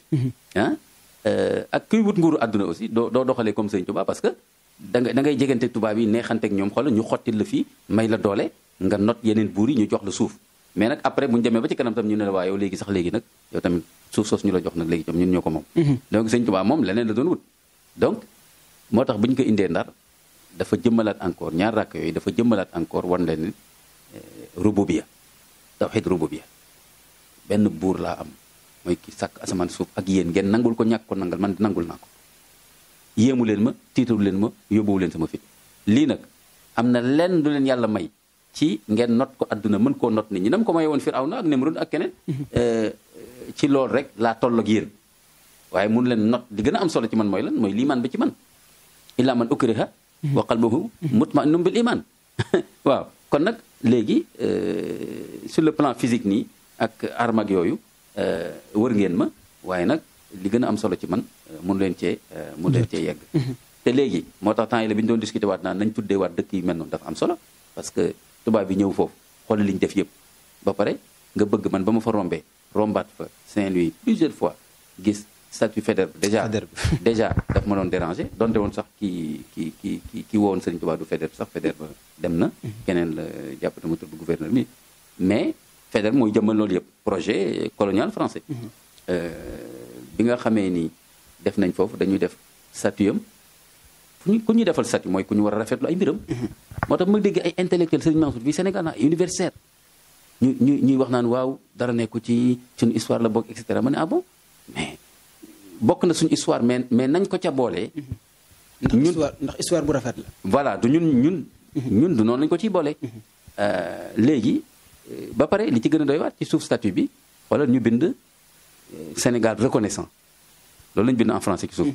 ak kuy wut nguuru àdduna aussi doo doxalee comme sëñ Tuubaa parce que da ngay jegante tubaab yi neexanteeg ñoom xoolal ñu xottil la fii may la doole nga not yeneen buur yi ñu jox la suuf mais nag après bu ñu demee ba ci kanam tam ñu ne la waa yow léegi nag yow tamit suuf soos ñu la jox nag léegi ñoom ñun ñoo ko moom donc sëñ Tuubaa moom leneen la doon wut donc moo tax bu ñu ko indee Ndar dafa jëmmalaat encore ñaar rakk yooyu dafa jëmmalaat encore wan leen rububiyya tawhid rububiyya benn buur laa am mooy ki sàkk asamaan suuf ak yéen ngeen nangul ko ñàkk ko nangal man nangul naa ko yéemu leen ma tiitaru leen ma yóbbuwu leen sama fit lii nag am na lenn du leen yàlla may ci ngeen not ko adduna mën koo not nit ñi nam ko maye woon Firawna ak Nemrud ak keneen ci loolu rek laa toll ak yéen waaye mun leen not li gën a am solo ci man mooy lan mooy liimaan bi ci man illaa man ukriha wa qalbuhu mutma'innun bil iman waaw kon nag léegi sur le plan physique nii ak arme ak yooyu wër ngeen ma waaye nag li gën a am solo ci man mun leen cee yegg te léegi moo tax temps yi la bi ñu doon discuter waat naan nañ tuddee waat dëkk yi mel noonu dafa am solo parce que tubaab bi ñëw foofu xool li ñu def yëpp ba pare nga bëgg man ba ma fa rombaat fa Saint-Louis plusieurs fois gis statut Faidherbe déjà daf ma doon déranger donte woon sax ki wowoon Serigne Touba du Faidherbe sax Faidherbe dem na keneen la jàppate ma tudd gouverneur mi mais Faidherbe mooy jëmmal loolu yëpp projet colonial français bi nga xamee ni def nañ foofu dañuy def statut am ku ñuy defal statut mooy ku ñu war a rafetlu ay mbiram moo tax ma dégg ay intellectuel Serigne Mansour fii Sénégal na universitaire ñuy wax naan waaw dara nekku ci suñu histoire la bokk et cetera ma ne ah bon mais bokk na suñu histoire mais nañ ko ca boolee ndax histoire bu rafet la voilà du ñun du noonu lañ ko ciy boolee léegi ba pare li ci gën a doy waat ci suuf statut bi wala ñu bind Sénégal reconnaissant loolu lañu bind en français ci suuf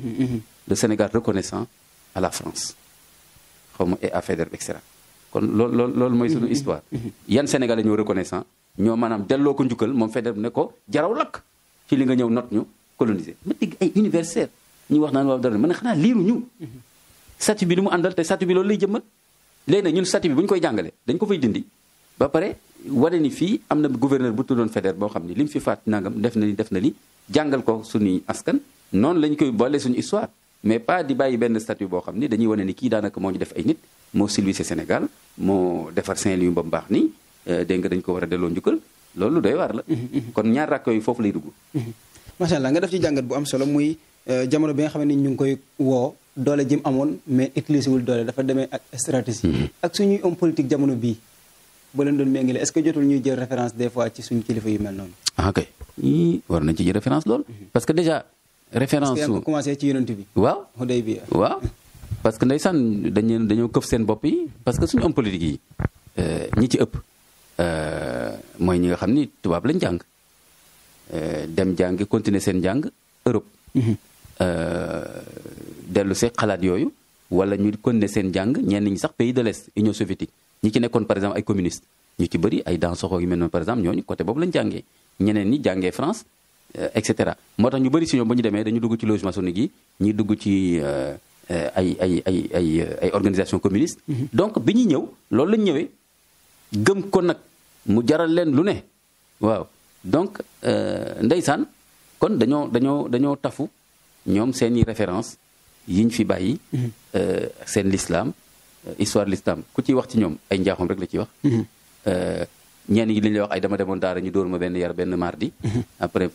le Sénégal reconnaissant à la France xaw ma et à Faidherbe et cetera kon loolu mooy suñu histoire yan Sénégalais ñoo reconnaissant ñoo maanaam delloo ko njukkal moom Faidherbe ne ko jaraw lakk ci li nga ñëw not ñu coloniser ma dégg ay universitaire ñuy wax naan waaw dara ma ne xanaa liiru ñu statut bi li mu àndal te statut bi loolu lay jëmmal léegi nag ñun statut bi bu ñu koy jàngale dañ ko fay dindi ba pare wane ni fii am na gouverneur bu tuddoon Faidherbe boo xam ni li mu fi faat nangam def na li jàngal ko suñuy askan noonu lañ koy boole suñu histoire mais pas di bàyyi benn statut boo xam ni dañuy wane ni kii daanaka moo ñu def ay nit moo civilisé Sénégal moo defar Saint-Louis ba mu baax nii dégg nga dañ ko war a delloo njukkal loolu doy waar la kon ñaar rakk yooyu foofu lay dugg macha allah nga def ci jàngat bu am solo muy jamono bi nga xam ne ñu ngi koy woo doole jëm amoon mais utilisé wul doole dafa demee ak stratégie ak suñuy homme politique jamono bii ba leen doon méngale est-ce que jotul ñuy jël référence des fois ci suñu kilifa yu mel noonu ok war nañ ci jël référence loolu parce que déjà référence su commencé ci yonent bi waaw Hudaybiya waaw parce que ndeysaan dañoo këf seen bopp yi parce que suñu homme politique yi ñi ci ëpp mooy ñi nga xam ni tubaab lañ jàng dem jàngi continuer seen jàng Europe dellu see xalaat yooyu wala ñu continuer seen jàng ñenn ñi sax pays de l'Est Union soviétique ñi ci nekkoon par exemple ay communiste ñu ci bëri ay Dansokho yu mel noonu par exemple ñooñu côté boobu lañ jàngee ñeneen ñi jàngee France et cetera moo tax ñu bëri si ñoom ba ñu demee dañu dugg ci loge maçonnique yi ñuy dugg ci ay organisation communiste donc bi ñuy ñëw loolu lañ ñëwee gëm ko nag mu jaral leen lu ne waaw donc ndeysaan kon dañoo tafu ñoom seeni référence yiñ fi bàyyi seen l'islam histoire l'islam ku ciy wax ci ñoom ay njaaxum rek la ciy wax ñenn ñi li ñu lay wax ay dama demoon daara ñu dóor ma benn yar benn mardi après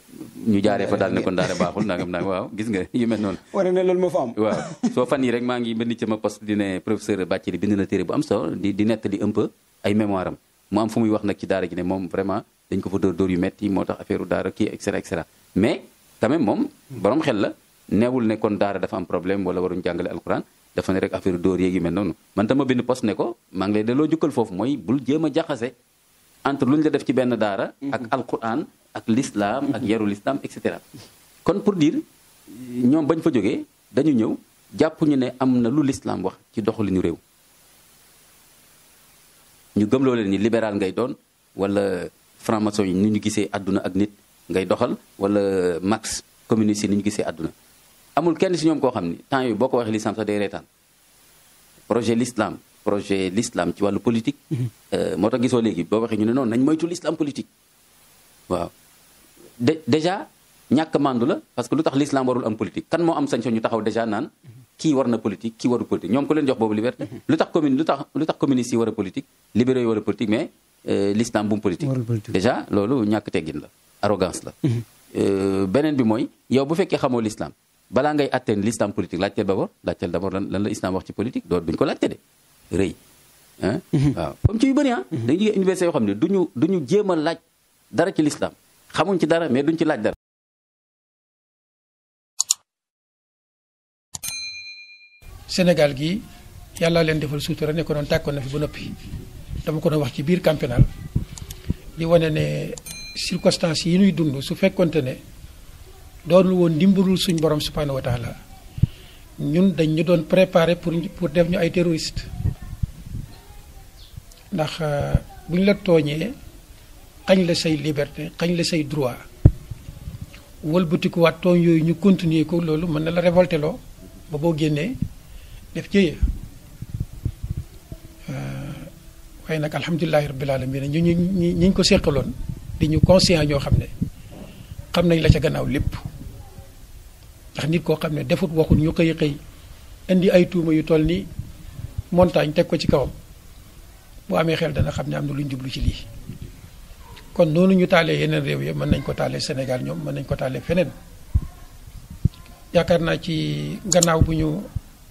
ñu jaaree fa daal ne kon daara baaxul nangam nangam waaw gis nga yu mel noonu wane ne loolu moo fa am waaw soo fan yi rek maa ngi bind ci ma poste di ne professeur Bathily bind na téere bu am solo di nettali un peu ay mémoire am mu am fu muy wax nag ci daara gi ne moom vraiment dañ ko fa dóor yu metti moo tax affaire u daara kii et cetera mais quand même moom borom xel la neewul ne kon daara dafa am problème wala waruñ jàngale alquran dafa ne rek affaire dóor yéeg yu mel noonu man dama bind poste ne ko maa ngi lay delloo jukkal foofu mooy bul jéem a jaxase entre lu ñu la def ci benn daara ak alquran ak l'islam ak yaru l'islam et cetera kon pour dire ñoom bañ fa jógee dañu ñëw jàpp ñu ne am na lu l'islam wax ci doxalinu réew ñu gëmloo leen ni libéral ngay doon wala franc-maçon yi ni ñu gisee àdduna ak nit ngay doxal wala Marx communiste yi ni ñu gisee àdduna amul kenn si ñoom koo xam ni temps yooyu boo ko waxee l'islam sax day reetaan projet l'islam ci wàllu politique moo tax gisoo léegi boo waxee ñu ne noonu nañ moytu l'islam politique waaw déjà ñàkk mandu la parce que lu tax l'islam warul am politique kan moo am sañ-sañ ñu taxaw déjà naan kii war na politique kii warul politique ñoom ko leen jox boobu liberté lu tax communiste yi war a politique libéraux yi war a politique mais l'islam bu mu politique déjà loolu ñàkk teggin la arrogance la beneen bi mooy yow bu fekkee xamoo l'islam balaa ngay atteindre l'islam politique laajteel d'abord lan la islam wax ci politique doo duñ ko laajte de rëy waaw comme ci yu bëri dañu jógee université yoo xam ne duñu jéem a laaj dara ci l'islam xamuñ ci dara mais duñ ci laaj dara Sénégal gi yàlla leen defal suutura ne ko doon tàkkoon na fi ba noppi dama ko doon wax ci biir camp pénal di wane ne circonstances yi ñuy dund su fekkonte ne doonul woon ndimbalul suñ borom subhanahu wa taala ñun dañ ñu doon préparer pour def ñu ay terroristes ndax bu ñu la tooñee xañ la say liberté xañ la say droit wëlbatikuwaat tooñ yooyu ñu continuer ko loolu mën na la révolter loo ba boo génnee def jëye waaye nag alhamdulilahi rabbil alamin ñu ko seqaloon di ñu conscient ñoo xam ne xam nañ la ca gannaaw lépp ndax nit koo xam ne defut waxut ñu xëy indi ay tuuma yu toll ni montagne teg ko ci kawam bu amee xel dana xam ne am na lu ñu jublu ci lii kon noonu ñu taalee yeneen réew yi mën nañ ko taalee Sénégal ñoom mën nañ ko taalee feneen yaakaar naa ci gannaaw bu ñu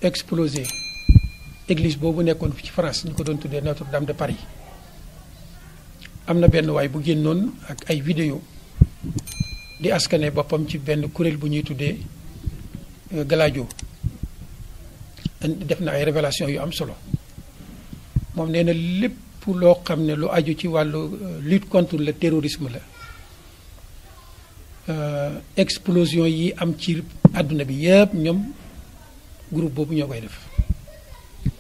explosé église boobu nekkoon ci France ñu ko doon tuddee Notre-Dame de Paris am na benn waay bu génnoon ak ay vidéo di askane boppam ci benn kuréel bu ñuy tuddee Gladio def na ay révélation yu am solo moom nee na lépp loo xam ne lu aju ci wàllu lutte contre le terrorisme la explosion yi am ci àdduna bi yëpp ñoom groupe boobu ñoo koy def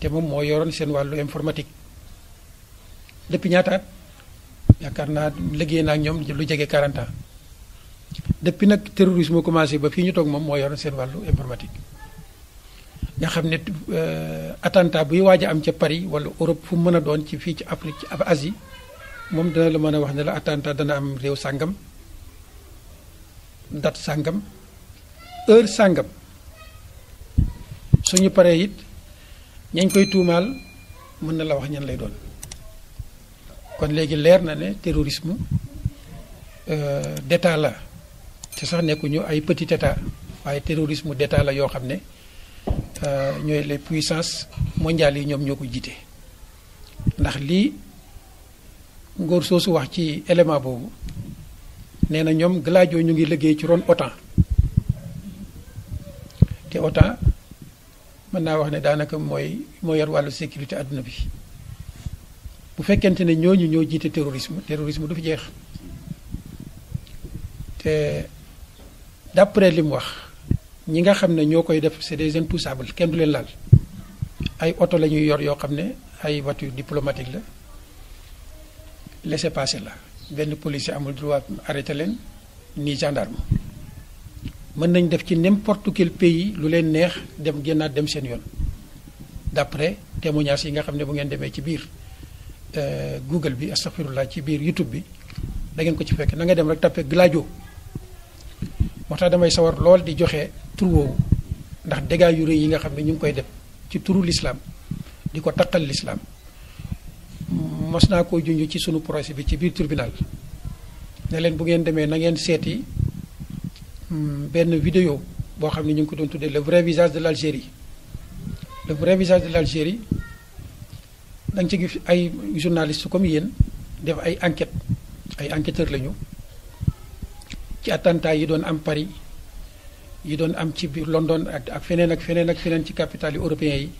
te moom moo yoroon seen wàllu informatique depuis ñaata at yaakaar naa liggéey naa ak ñoom lu jege 40 ans depuis nag terrorisme commencé ba fii ñu toog moom moo yoroon seen wàllu informatique nga xam ne attentat buy waaj a am ca Paris wala Europe fu mu mën a doon ci fii ci Afrique ci Asie moom dana la mën a wax ne la attentat dana am réew sàngam date sàngam heure sàngam suñu paree it ñañ koy tuumaal mën na la wax ñan lay doon kon léegi leer na ne terrorisme d'état la te sax nekkuñu ay petit état waaye terrorisme d'état la yoo xam ne ñooy les puissances mondiales yi ñoom ñoo ko jiite ndax lii ngóor soosu wax ci élément boobu nee na ñoom Gladio ñu ngi liggéey ci ron OTAN te OTAN mën naa wax ne daanaka moo yor wàllu sécurité àdduna bi bu fekkente ne ñooñu ñoo jiite terrorisme du fi jeex te d'après li mu wax ñi nga xam ne ñoo koy def c'est des intouchables kenn du leen laal ay oto la ñuy yor yoo xam ne ay voiture diplomatique la laissez-passer la benn policier amul droit arrêté leen ni gendarme mën nañ def ci n'importe quel pays lu leen neex dem génnaat dem seen yoon d'après témoignages yi nga xam ne bu ngeen demee ci biir Google bi astaghfirullah ci biir YouTube bi da ngeen ko ci fekk na nga dem rek tapé Gladio moo tax damay sawar lool di joxe tur woowu ndax dégâts yu rëy yi nga xam ne ñu ngi koy def ci turu l'islam di ko taqal l'islam mos naa koo junj ci sunu projet bi ci biir tribunal ne leen bu ngeen demee na ngeen seeti benn vidéo boo xam ne ñu ngi ko doon tuddee le vrai visage de l'Algérie le vrai visage de l'Algérie da nga ci gis ay journalistes comme yéen def ay enquête ay enquêteurs lañu ci attentat yi doon am Paris yi doon am ci biir London ak feneen ak feneen ak feneen ci capitales yi européens yi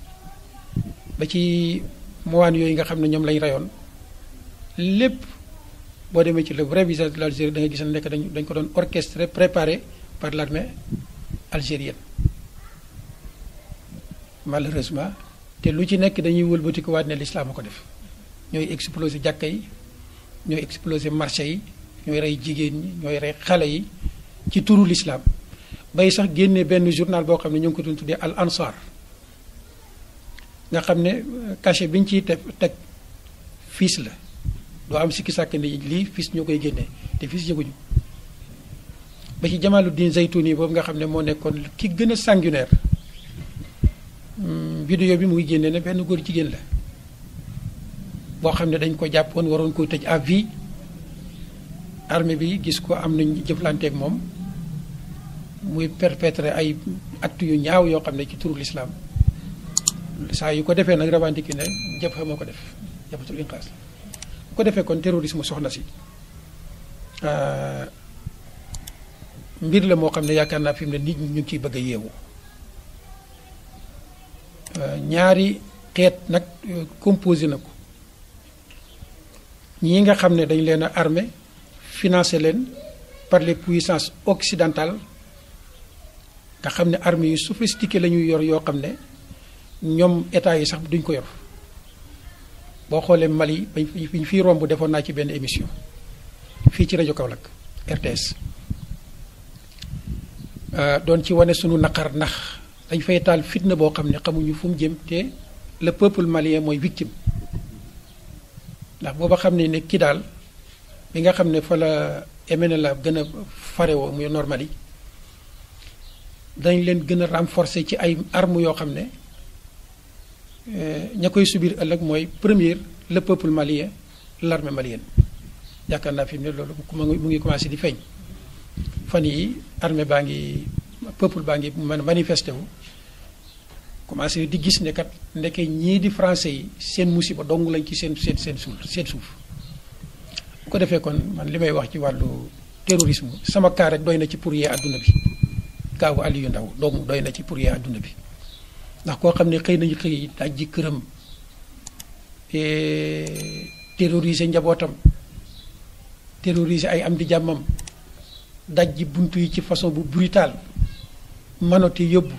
ba ci mowaan yooyu nga xam ne ñoom lañ rayoon lépp boo demee ci le vrai visage de l'Algérie da nga gis ne nekk dañ ko doon orchestré préparé par l'armée algérienne malheureusement te lu ci nekk dañuy wëlbati ko waat ne l'islam a ko def ñooy exploser jàkka yi ñooy exploser marché yi ñooy rey jigéen ñi ñooy rey xale yi ci turu l'islam bay sax génne benn journal boo xam ne ñu ngi ko doon tuddee Al Ansar nga xam ne cachet bi ñu ciy teg fiis la doo am sikki sàkk ni lii fiis ñoo koy génnee te fiis yëguñu ba ci Jamaluddin Zaytouni boobu nga xam ne moo nekkoon ki gën a sanguinaire vidéo bi mu ngi génne ne benn góor jigéen la boo xam ne dañ ko jàppoon waroon koy tëj à vie armée bi gis ko am nañ jëflanteeg moom muy perpétrer ay actes yu ñaaw yoo xam ne ci turu l'islam saa yu ko defee nag revendiqué ne jëf moo ko def jëfatul inqaas la bu ko defee kon terrorisme soxna si mbir la moo xam ne yaakaar naa fi mu ne nit ñi ñu ngi ciy bëgg a yeewu ñaari xeet nag composé na ko ñii nga xam ne dañ leen a armé financé leen par les puissances occidentales nga xam ne armée yu sophistiqué la ñuy yor yoo xam ne ñoom état yi sax duñ ko yor boo xoolee Mali bañ fi ñu fiy romb defoon naa ci benn émission fii ci rajo Kaolack RTS doon ci wane sunu naqar ndax dañ fay taal fitna boo xam ne xamuñu fu mu jëm te le peuple malien mooy victime ndax booba xam ne kii daal bi nga xam ne fa la MNLA gën a farewoo muy Normandie dañ leen gën a renforcer ci ay armes yoo xam ne ña koy subir ëllëg mooy première le peuple malien l'armée malienne yaakaar naa fi mu ne loolu mu ngi commencé di feeñ fan yi armée baa ngi peuple baa ngi manifesté wu commencé di gis ne kat ndeke ñii di français yi seen musiba dong lañ ci seen suuf bu ko defee kon man li may wax ci wàllu terrorisme sama cas rek doy na ci pour yee àdduna bi kaawu Aliou Ndao donc doy na ci pour yee àdduna bi ndax koo xam ne xëy nañu xëy dajji këram terroriser njabootam terroriser ay am di jàmmam dajji buntu yi ci façon bu brutal manote yóbbu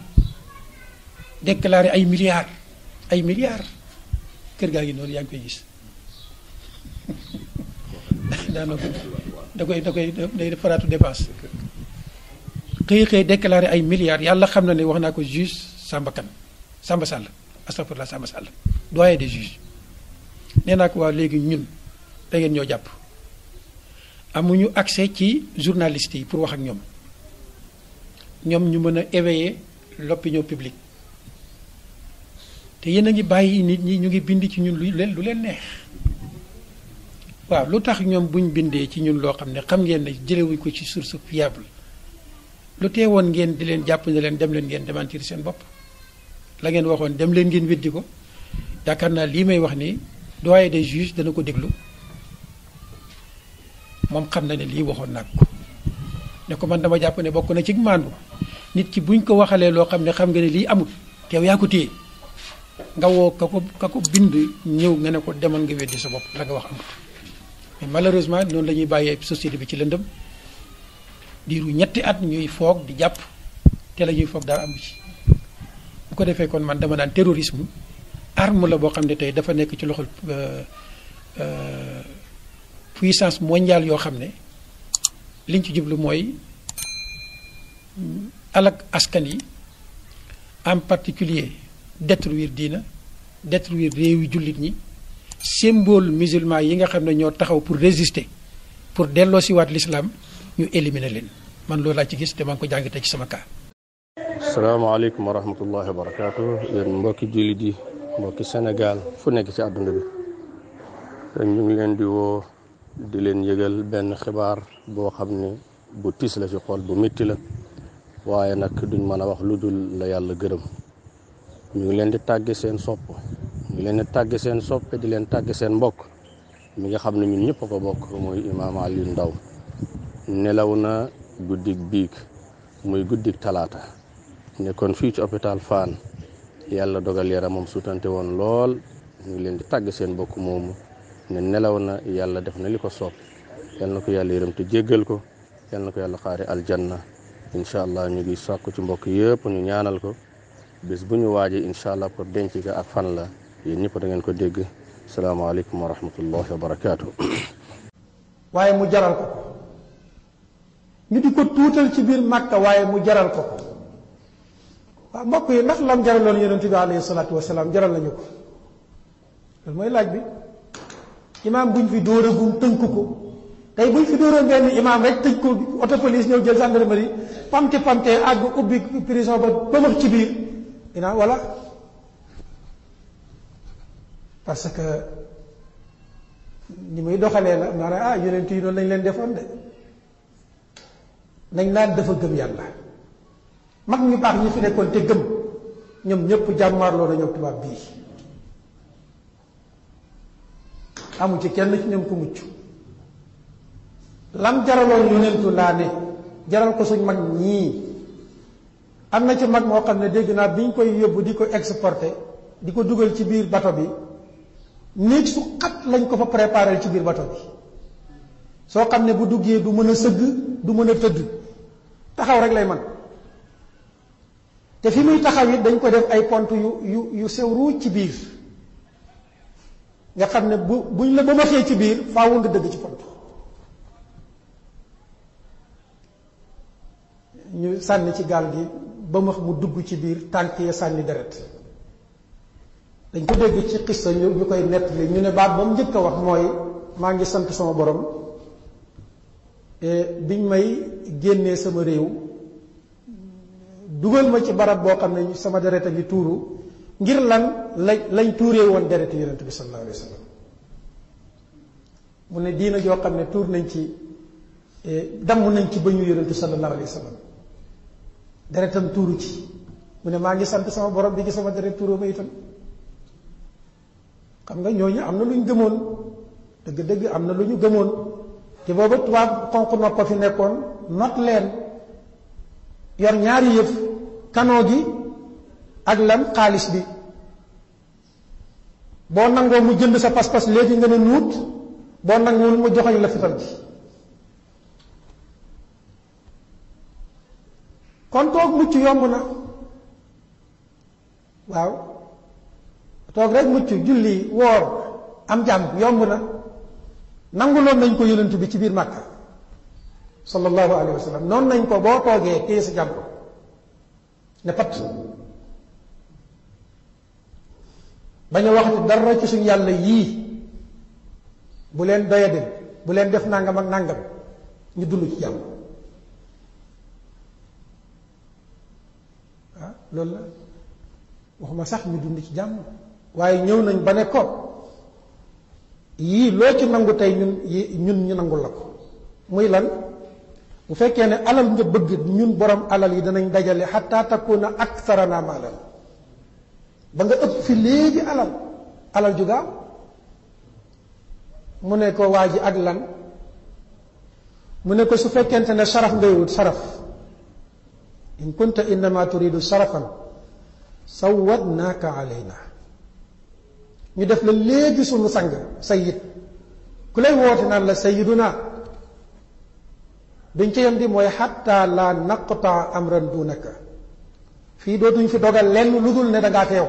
déclarer ay milliards kër gaa ngi noonu yaa ngi koy gis daanaka da koy day faraatu dépense xëy déclarer ay milliards yàlla xam na ne wax naa ko juge Samba Sall astafurlah Samba Sall doyen des juges nee naa ko waa léegi ñun da ngeen ñoo jàpp amuñu accès ci journalistes yi pour wax ak ñoom ñu mën a éveiller l'opinion publique te yéen a ngi bàyyi nit ñi ñu ngi bind ci ñun lu leen neex waaw lu tax ñoom buñ bindee ci ñun loo xam ne xam ngeen ne jëlewuñ ko ci source fiable lu teewoon ngeen di leen jàpp ne leen dem leen ngeen démentir seen bopp la ngeen waxoon dem leen ngeen weddi ko yaakaar naa lii may wax ni doyen des juges dana ko déglu moom xam na ne lii waxoon naa ko ne ko man dama jàpp ne bokk na ci maandu nit ki buñ ko waxalee loo xam ne xam nga ne lii amul teew yaa ko téye nga woo ka ko bind ñëw nga ne ko demal nga weddi sa bopp la nga wax amul mais malheureusement noonu la ñuy bàyyee société bi ci lëndëm diiru ñetti at ñuy foog di jàpp te la ñuy foog dara amu ci bu ko defee kon man dama naan terrorisme arme la boo xam ne tey dafa nekk ci loxol puissance mondiale yoo xam ne liñ ci jublu mooy alak askan yi, en particulier détruire diina, détruire réewi jullit ñi, symbole musulman yi nga xam ne ñoo taxaw pour résister, pour delloo si waat l'islam, ñu éliminer leen. Man loolu laa ci gis te maa ngi ko jàngatee ci sama cas. salaamaaleykum wa rahmatullahi wa barakaatu. yéen mbokki jullit yi, mbokki Sénégal fu nekk ci àdduna bi, ñu ngi leen di woo di leen yëgal benn xibaar boo xam ne bu tiis la ci xol, bu métti la, waaye nag duñ mën a wax lu dul la yàlla gërëm. ñu ngi leen di tàgge seen sopp, ñu ngi leen di tàgge seen soppe, di leen tàgge seen mbokk mi nga xam ne ñun ñëpp a ko bokk, muy imaam Alioune Ndao. nelaw na guddig biig, muy guddig talaata, nekkoon fii ci hôpital Fann. yàlla dogal yaramam sutante woon lool. ñu ngi leen di tàgge seen mbokk moomu ne nelaw na, yàlla def na li ko soob. yal na ko yàlla yërëm te jéggal ko, yal na ko yàlla xaare aljanna. incha allah ñu ngi sàkku ci mbokk yëpp ñu ñaanal ko. bés bu ñu waajee incha allah pour denc ga ak fan la, yéen ñëpp da ngeen ko dégg. salaamaaleykum wa rahmatullahi wa barakaatu. waaye mu jaral ko ko, ñu di ko tuutal ci biir Makka, waaye mu jaral ko ko. waaw mbokk yi, ndax lam jaraloon yonent bi alayhi salaatu wasalaam jaral nañu ko? loolu mooy laaj bi. imaam buñ fi dóoragum tënk ko, tey buñ fi dóoroon benn imaam rek tëj ko, auto police ñëw jël gendarmerie pamte àgg ubbi prison ba wax ci biir ina wala. parce que ni muy doxalee la maanaam yonent yi noonu lañ leen defoon de. nañ naan dafa gëm yàlla. mag ñu baax ñi fi nekkoon te gëm, ñoom ñëpp jàmmaarloo na ñoom tubaab bii. amu ci kenn ci ñoom ku mucc. lam jaraloon yonentu laa ne jaral ko suñ mag ñii. am na ci mag moo xam ne dégg naa biñ koy yóbbu di ko exporté, di ko dugal ci biir bato bi, néeg su xat lañ ko fa préparé ci biir bato bi, soo xam ne bu duggee du mën a sëgg, du mën a tëdd, taxaw rek lay man. te fi muy taxaw it dañ ko def ay pont yu sew ruuj ci biir, nga xam ne buñ la ba ma xee ci biir faawu nga dëgg ci pont. ñu sànni ci gaal gi ba mu dugg ci biir, tànk ya sànni deret. dañ ko dégg ci xissa ñu koy nettali, ñu ne baat ba mu njëkk a wax mooy maa ngi sant sama borom biñ may génnee sama réew dugal ma ci barab boo xam ne sama deret a ngi tuuru, ngir lañ tuuree woon deret yonent bi sallallahu alayhi wa sallam. mu ne diina joo xam ne tuur nañ ci, damm nañ ci bëñu yonent bi sallallahu alayhi wa sallam, deretam tuuru ci. mu ne maa ngi sant sama borom bi ci sama deret tuuru ma itam. xam nga ñooñu am na lu ñu gëmoon, dëgg-dëgg am na lu ñu gëmoon. te booba tubaab xonq nopp fi nekkoon, not leen, yor ñaari yëf, kanoo gi ak lan xaalis bi. boo nangoo mu jënd sa pas-pas léegi nga ne nuut, boo nanguwul mu joxoñ la fital ji. kon toog mucc yomb na. waaw toog rek mucc, julli, woor, am jàmm yomb na. nanguloon nañ ko yonent bi ci biir Màkka sallallahu alayhi wa sallam. noonu nañ ko boo toogee téye sa jàmm ne pat, bañ a waxati dara ci suñu yàlla yii, bu leen doyadil, bu leen def nangam ak nangam, ñu dund ci jàmm. loolu la, waxuma sax ñu dund ci jàmm, waaye ñëw nañ ba ne ko yii loo ci nangu tey ñun ñu nangul la ko. muy lan? bu fekkee ne alal nga bëgg, ñun borom alal yi danañ dajale xataa takuna aktharana maalan, ba nga ëpp fi léegi alal ju gaaw. mu ne ko waa ji ak lan? mu ne ko su fekkente ne saraf ngay wut, saraf, in kunta innama turidu sarafan sawwadnaaka alayna, ñu def la léegi sunu sang sayid. ku lay woote naan la sayiduna, duñ ci yem di mooy xatta la naqta amran dunaka, fii dootuñ fi dogal lenn lu dul ne dangaa teew.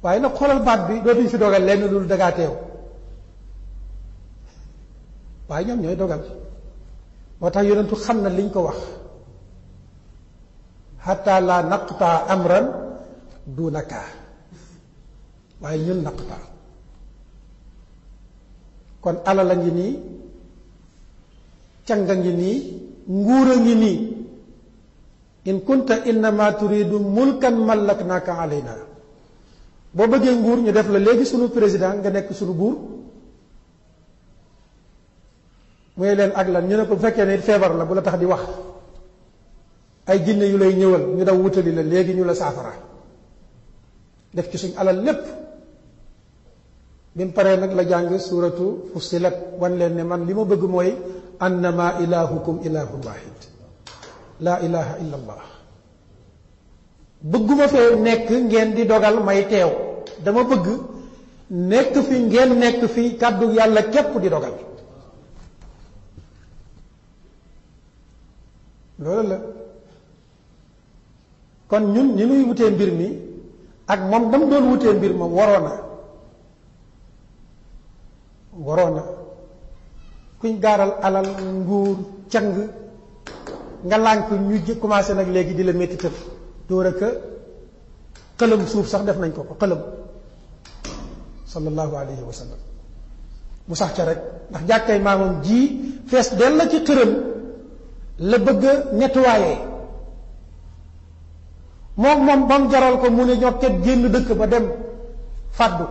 waaye nag xoolal baat bi, dootuñ fi dogal lenn lu dul dangaa teew. waaye ñoom ñooy dogal. moo tax yonentu xam na liñ ko wax hatta la naqta amran dunaka waaye ñun naqta kon alal a ngi nii canga ngi nii nguur a ngi nii in kunta innama turidu mulkan mallaknaka alayna boo bëggee nguur ñu def la léegi sunu président nga nekk sunu buur muy leen ak lan ñu ne ko bu fekkee ne feebar la bu la tax di wax ay jinne yu lay ñëwal ñu daw wutali la léegi ñu la saafara def ci suñ alal lépp bi mu paree nag la jàng suuratu Fussilat wan leen ne man li ma bëgg mooy annama ilahukum ilahun wahid laa ilaha illa allah bëgguma fee nekk ngeen di dogal may teew dama bëgg nekk fi ngeen nekk fi kàddu yàlla képp di dogal loolu la kon ñun ñi nuy wutee mbir mi ak moom dam doon wutee mbir moom waroon na kuñ gaaral alal nguur cang nga lànk ñu commencé nag léegi di la métti tëf dóor a ka xëlam suuf sax def nañ ko xëlam sallallahu alayhi wa sallam mu sax ca rek ndax jàkkay maamam ji fees del la ci xërëm la bëgg a nettoyer moom ba mu jaral ko mu ne ñokket génn dëkk ba dem fàddu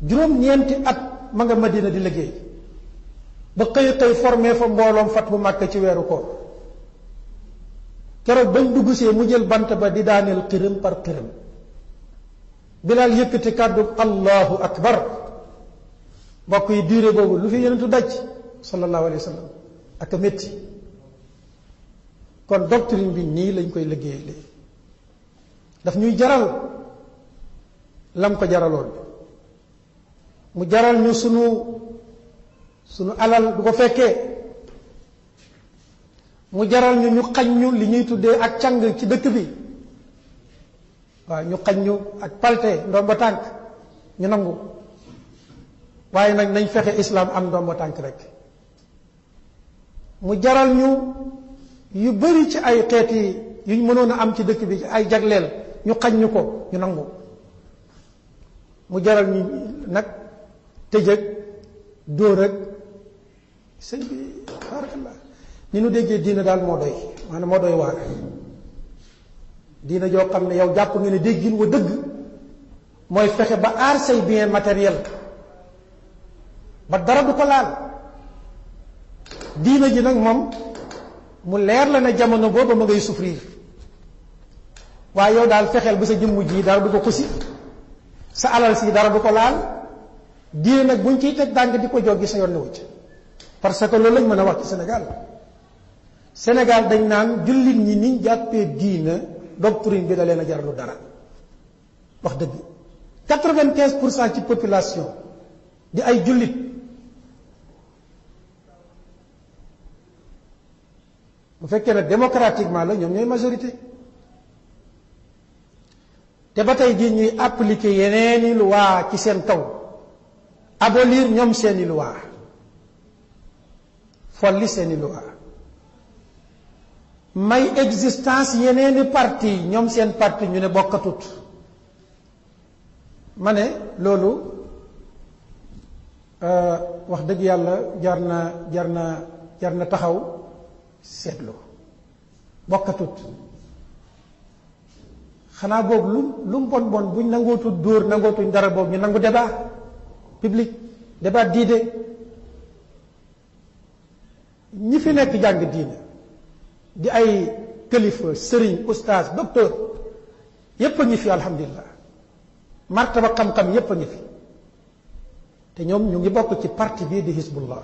juróom-ñeenti at ma nga Madina di liggéey ba xëy formé fa mbooloom fat bu Màkka ci weeru koor keroog bañ dugg see mu jël bant ba di daaneel xërëm par xërëm Bilaal yëkkati kàddu allahu akbar mbokk yi diire boobu lu fi yenentu daj sallallahu alayhi wa sallam ak a métti kon doctrine bi nii lañ koy liggéey léegi daf ñuy jaral lam ko jaraloon mu jaral ñu sunu alal du ko fekkee mu jaral ñu xañ ñu li ñuy tuddee ak càng ci dëkk bi waaw ñu xañ ñu ak palte ndomba tànk ñu nangu waaye nag nañ fexe islaam am ndomba tànk rek mu jaral ñu yu bari ci ay xeeti yuñ mënoon a am ci dëkk bi ay jagleel ñu xañ ñu ko ñu nangu mu jaral ñu nag tëjëg dóor ak sëñ bi barakallah ni nu déggee diina daal moo doy maanaam moo doy waar diina joo xam ne yow jàpp nga ne déggin wa dëgg mooy fexe ba aar say bien matériel ba dara du ko laal diina ji nag moom mu leer la ne jamono booba ma ngay souffrir waaye yow daal fexeel ba sa jëmm ji dara du ko xusi sa alal si dara du ko laal diine nag buñ ciy teg dànk di ko joggi sa yoon ne wucc parce que loolu lañ mën a wax ci Sénégal dañ naan jullit ñi niñ jàppee diina doctrine bi da leen a jaralu dara wax dëgg 95% ci population di ay jullit bu fekkee ne démocratiquement la ñoom ñooy majorité te ba tey jii ñuy appliquer yeneeni loi ci seen kaw abolir ñoom seeni loi folli seeni loi may existence yeneeni parti ñoom seen parti ñu ne bokkatut ma ne loolu wax dëgg yàlla jar na taxaw seetlu bokkatut xanaa boobu lu mu bon buñ nangootu dóor nangootuñ dara boobu ñu nangu débat public débat diine ñi fi nekk jàng diine di ay kilifa sëriñ ustaas docteur yépp a ngi fi alhamdulilah martaba xam-xam yépp a ngi fi te ñoom ñu ngi bokk ci parti bii di Hizbullah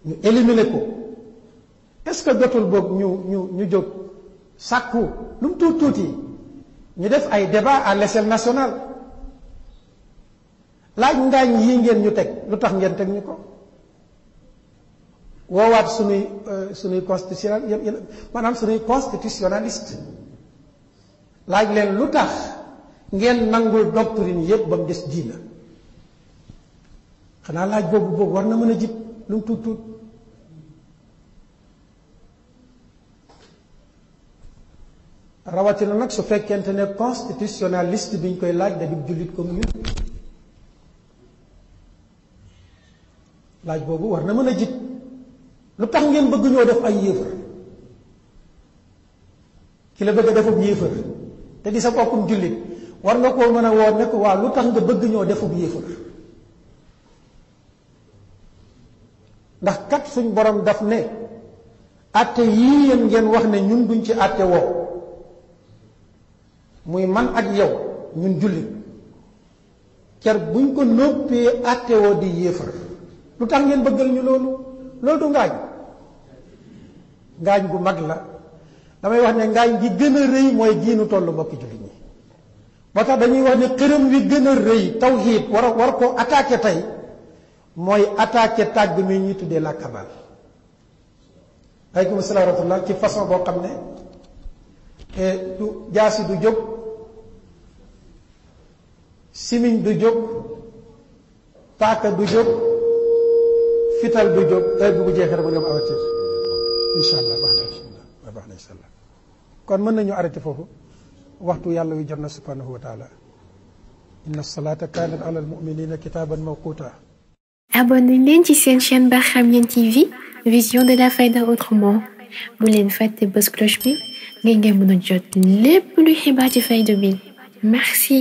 ñu éliminer ko est-ce que jotul boog ñu jóg sàkku lu mu tuuti ñu def ay débat à l'échelle nationale laaj ngaañ yii ngeen ñu teg lu tax ngeen teg ñu ko woowaat sunuy constitutionnel maanaam sunuy constitutionnaliste laaj leen lu tax ngeen nangul doctrine yépp ba mu des diina xanaa laaj boobu war na mën a jib lu mu tuut rawatina nag su fekkente ne constitutionnaliste biñ koy laaj da di jullit comme ñun laaj boobu war na mën a jit lu tax ngeen bëgg ñoo def ay yéefar ki la bëgg a defub yéefar te di sa bokkum jullit war nga koo mën a woo ne ko waaw lu tax nga bëgg ñoo defub yéefar ndax kat suñ borom daf ne àtte yii yéen ngeen wax ne ñun duñ ci àtte woo muy man ak yow ñun jullit ker buñ ko noppee àtte woo di yéefar lu tax ngeen bëggal ñu loolu loolu du ngaañ gu mag la damay wax ne ngaañ gi gën a rëy mooy giinu tollu mbokki jullit ñi moo tax dañuy wax ne xërëm wi gën a rëy tawhiid war ko attaqué tey mooy attaqué tàgg mi ñuy tuddee la kabal aleykum salaam wa rahmatullah ci façon boo xam ne du jaasi du jóg simiñ du jóg paaka du jóg fital du jóg heure bi bu jeexee rek ba nga am avertir incha allah baax na incha allah kon mën nañu arrêté foofu waxtu yàlla wi jot na subhanahu wa taala inna salata kanat ala almuminina kitaban mawquta abonné leen ci seen chaîne Barhamiennes TV vision de la fayda autrement bu leen fàtte bës cloche bi ngeen mën a jot lépp lu xibaar ci fayda bi merci